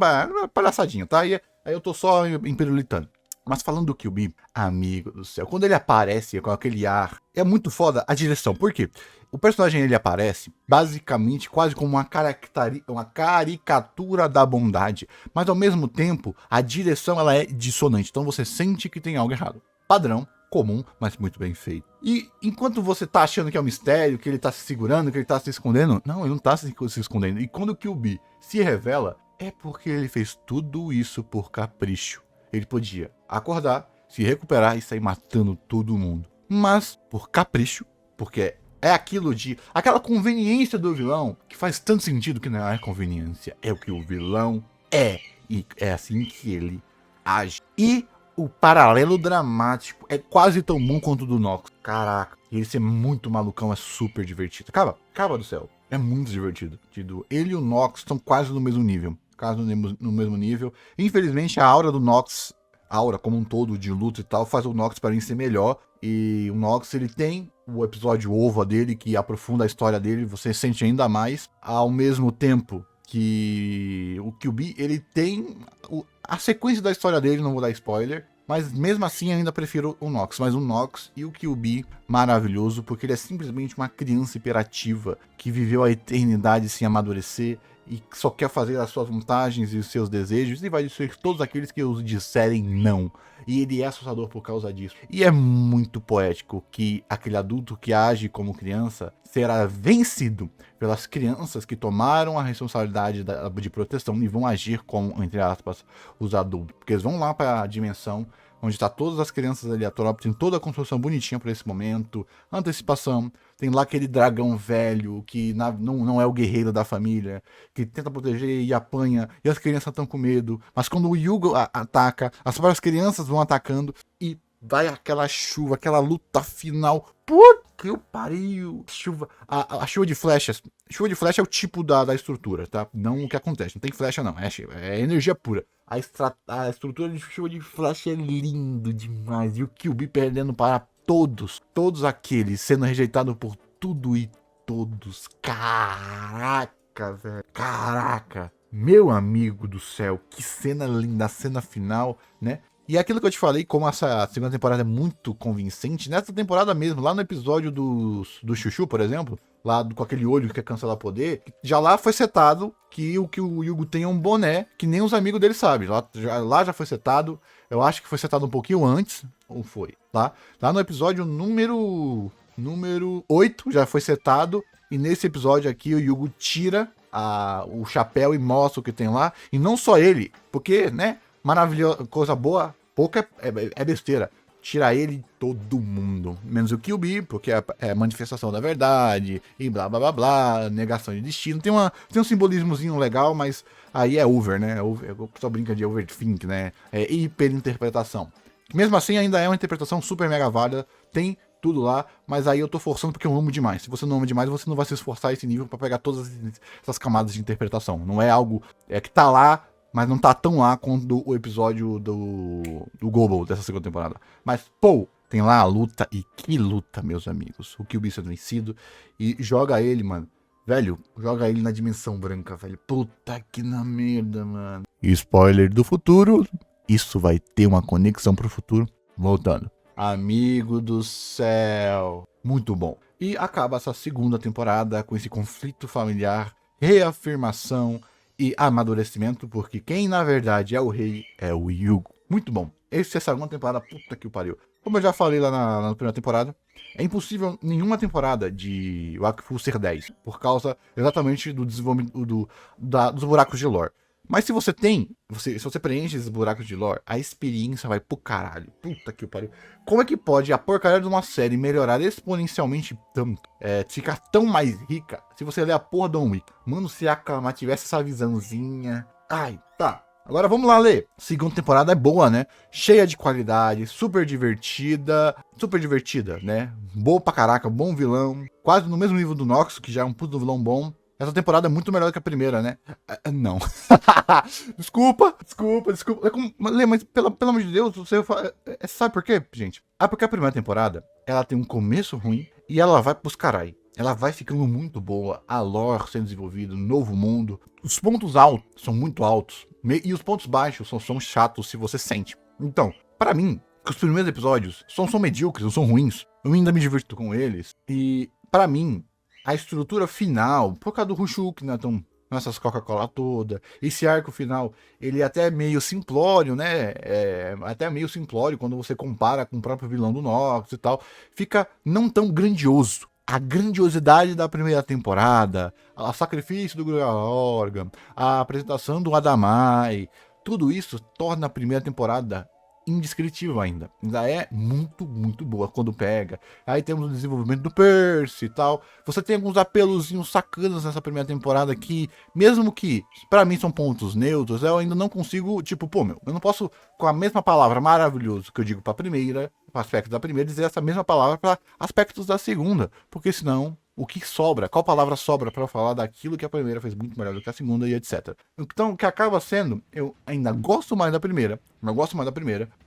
palhaçadinha, tá? Aí eu tô só empirulitando. Mas falando do Kyuubi, amigo do céu, quando ele aparece com aquele ar, é muito foda a direção. Por quê? O personagem ele aparece basicamente quase como uma caricatura da bondade, mas ao mesmo tempo a direção ela é dissonante, então você sente que tem algo errado. Padrão, comum, mas muito bem feito. E enquanto você tá achando que é um mistério, que ele tá se segurando, que ele tá se escondendo, não, ele não tá se escondendo. E quando o Kyuubi se revela, é porque ele fez tudo isso por capricho. Ele podia acordar, se recuperar e sair matando todo mundo. Mas, por capricho, porque é aquela conveniência do vilão, que faz tanto sentido que não é conveniência, é o que o vilão é. E é assim que ele age. E o paralelo dramático é quase tão bom quanto o do Nox. Caraca, ele ser muito malucão é super divertido. Caba do céu, é muito divertido. Ele e o Nox estão quase no mesmo nível. No mesmo nível. Infelizmente, a aura do Nox, a aura como um todo de luta e tal, faz o Nox para mim ser melhor. E o Nox, ele tem o episódio OVA dele, que aprofunda a história dele, você sente ainda mais. Ao mesmo tempo que o Kyuubi, ele tem a sequência da história dele, não vou dar spoiler. Mas mesmo assim ainda prefiro o Nox. Mas o Nox e o Kyuubi, maravilhoso, porque ele é simplesmente uma criança hiperativa que viveu a eternidade sem amadurecer e só quer fazer as suas vantagens e os seus desejos e vai destruir todos aqueles que os disserem não. E ele é assustador por causa disso. E é muito poético que aquele adulto que age como criança será vencido pelas crianças que tomaram a responsabilidade de proteção e vão agir como, entre aspas, os adultos. Porque eles vão lá para a dimensão onde está todas as crianças ali, a Trop, tem toda a construção bonitinha para esse momento, antecipação, tem lá aquele dragão velho que não é o guerreiro da família, que tenta proteger e apanha, e as crianças estão com medo, mas quando o Yugo ataca, as próprias crianças vão atacando, e vai aquela chuva, aquela luta final, puta que pariu, a chuva de flechas. Chuva de flecha é o tipo da estrutura, tá? Não o que acontece, não tem flecha não, é energia pura. A estrutura de chuva de flecha é lindo demais. E o Kyuubi perdendo para todos aqueles, sendo rejeitado por tudo e todos. Caraca, velho. Caraca. Meu amigo do céu, que cena linda, a cena final, né? E aquilo que eu te falei, como essa segunda temporada é muito convincente, nessa temporada mesmo, lá no episódio do Chuchu, por exemplo, lá com aquele olho que quer cancelar poder, já lá foi setado que o Yugo tem é um boné que nem os amigos dele sabem. Lá já foi setado, eu acho que foi setado um pouquinho antes, ou foi? Lá no episódio número 8 já foi setado, e nesse episódio aqui o Yugo tira o chapéu e mostra o que tem lá, e não só ele, porque, né, maravilhosa, coisa boa, pouca é besteira. Tira ele todo mundo, menos o Kyuubi, porque é manifestação da verdade, e blá blá blá blá, negação de destino. Tem um simbolismozinho legal, mas aí é over, né? O pessoal brinca de overthink, né? É hiperinterpretação. Mesmo assim, ainda é uma interpretação super mega válida, tem tudo lá, mas aí eu tô forçando porque eu amo demais. Se você não ama demais, você não vai se esforçar a esse nível pra pegar todas essas camadas de interpretação. Não é algo que tá lá, mas não tá tão lá quanto o episódio do Gobble dessa segunda temporada. Mas, pô, tem lá a luta, e que luta, meus amigos. O Kyuubi sendo vencido, e joga ele, mano, Velho, joga ele na dimensão branca, velho. Puta que na merda, mano. Spoiler do futuro. Isso vai ter uma conexão pro futuro. Voltando. Amigo do céu. Muito bom. E acaba essa segunda temporada com esse conflito familiar, reafirmação e amadurecimento, porque quem na verdade é o rei é o Yugo. Muito bom. Essa é a segunda temporada, puta que o pariu. Como eu já falei lá na primeira temporada, é impossível nenhuma temporada de Wakfu ser 10, por causa exatamente do desenvolvimento dos buracos de lore. Mas se você se você preenche esses buracos de lore, a experiência vai pro caralho. Puta que pariu. Como é que pode a porcaria de uma série melhorar exponencialmente tanto? Ficar tão mais rica se você ler a porra do One Week? Mano, se a Akama tivesse essa visãozinha... Ai, tá. Agora vamos lá ler. Segunda temporada é boa, né? Cheia de qualidade, super divertida, né? Boa pra caraca, bom vilão. Quase no mesmo nível do Nox, que já é um puto vilão bom. Essa temporada é muito melhor que a primeira, né? Não. Desculpa. Mas pelo amor de Deus, você sabe por quê, gente? Porque a primeira temporada, ela tem um começo ruim e ela vai pros carai. Ela vai ficando muito boa, a lore sendo desenvolvida, novo mundo. Os pontos altos são muito altos e os pontos baixos são chatos se você sente. Então, pra mim, os primeiros episódios são medíocres, não são ruins. Eu ainda me divirto com eles. E, pra mim, a estrutura final, por causa do Rushuk, né? Então, essas Coca-Cola toda, esse arco final, ele é até meio simplório, né? Até meio simplório quando você compara com o próprio vilão do Nox e tal. Fica não tão grandioso. A grandiosidade da primeira temporada, o sacrifício do Gorgon, a apresentação do Adamai, tudo isso torna a primeira temporada indescritível ainda. Ainda é muito, muito boa quando pega. Aí temos o desenvolvimento do Percy e tal. Você tem alguns apelozinhos sacanas nessa primeira temporada que, mesmo que pra mim são pontos neutros, eu ainda não consigo, tipo, eu não posso, com a mesma palavra maravilhoso que eu digo pra primeira, para aspectos da primeira, dizer essa mesma palavra para aspectos da segunda, porque senão o que sobra, qual palavra sobra para falar daquilo que a primeira fez muito melhor do que a segunda e etc. Então, o que acaba sendo, eu ainda gosto mais da primeira,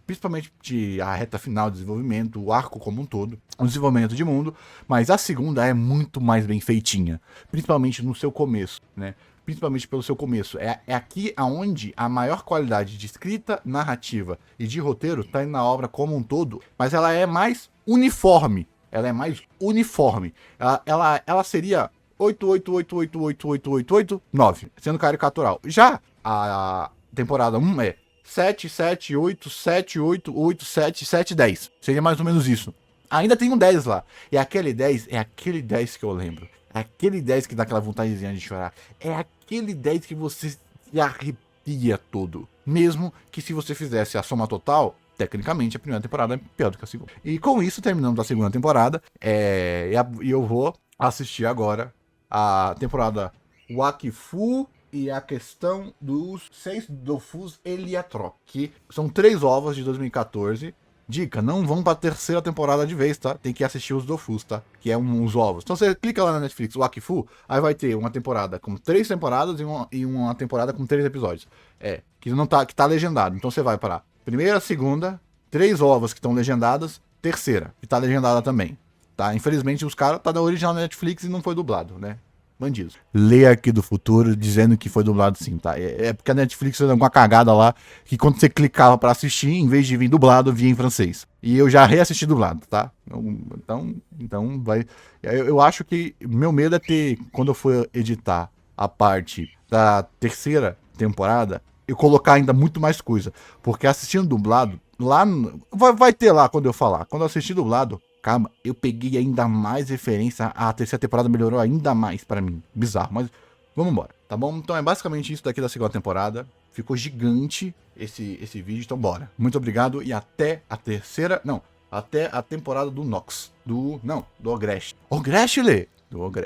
principalmente de a reta final de desenvolvimento, o arco como um todo, o desenvolvimento de mundo, mas a segunda é muito mais bem feitinha, principalmente no seu começo, né? Principalmente pelo seu começo. É aqui aonde a maior qualidade de escrita, narrativa e de roteiro está na obra como um todo, mas ela é mais uniforme. Ela seria 8, sendo caricatural. Já a temporada 1 é 7, 7, 8, 7, 8, 8, 7, 7, 10. Seria mais ou menos isso. Ainda tem um 10 lá. E aquele 10 é aquele 10 que eu lembro. É aquele 10 que dá aquela vontadezinha de chorar. É aquele 10 que você se arrepia todo. Mesmo que se você fizesse a soma total, tecnicamente a primeira temporada é pior do que a segunda. E com isso terminamos a segunda temporada. E eu vou assistir agora a temporada Wakfu e a questão dos 6 Dofus Eliatrop, que são 3 ovos de 2014. Dica, não vão pra terceira temporada de vez, tá? Tem que assistir os Dofus, tá? Que é uns ovos. Então você clica lá na Netflix, o Wakfu, aí vai ter uma temporada com 3 temporadas e uma temporada com 3 episódios. Que tá legendado. Então você vai para primeira, segunda, 3 ovos que estão legendadas, terceira, que tá legendada também. Tá? Infelizmente os caras tá da original Netflix e não foi dublado, né? Bandidos. Leia aqui do futuro dizendo que foi dublado sim, tá? Porque a Netflix fez alguma cagada lá que quando você clicava pra assistir, em vez de vir dublado, vinha em francês. E eu já reassisti dublado, tá? Então vai. Eu acho que meu medo é ter, quando eu for editar a parte da terceira temporada, eu colocar ainda muito mais coisa. Porque assistindo dublado, lá. Vai ter lá quando eu falar. Quando eu assistir dublado. Calma, eu peguei ainda mais referência, a terceira temporada melhorou ainda mais pra mim. Bizarro, mas vamos embora, tá bom? Então é basicamente isso daqui da segunda temporada. Ficou gigante esse vídeo, então bora. Muito obrigado e até a terceira... Não, até a temporada do Nox. Do Agreste. Agreste, Lê? Do Agreste.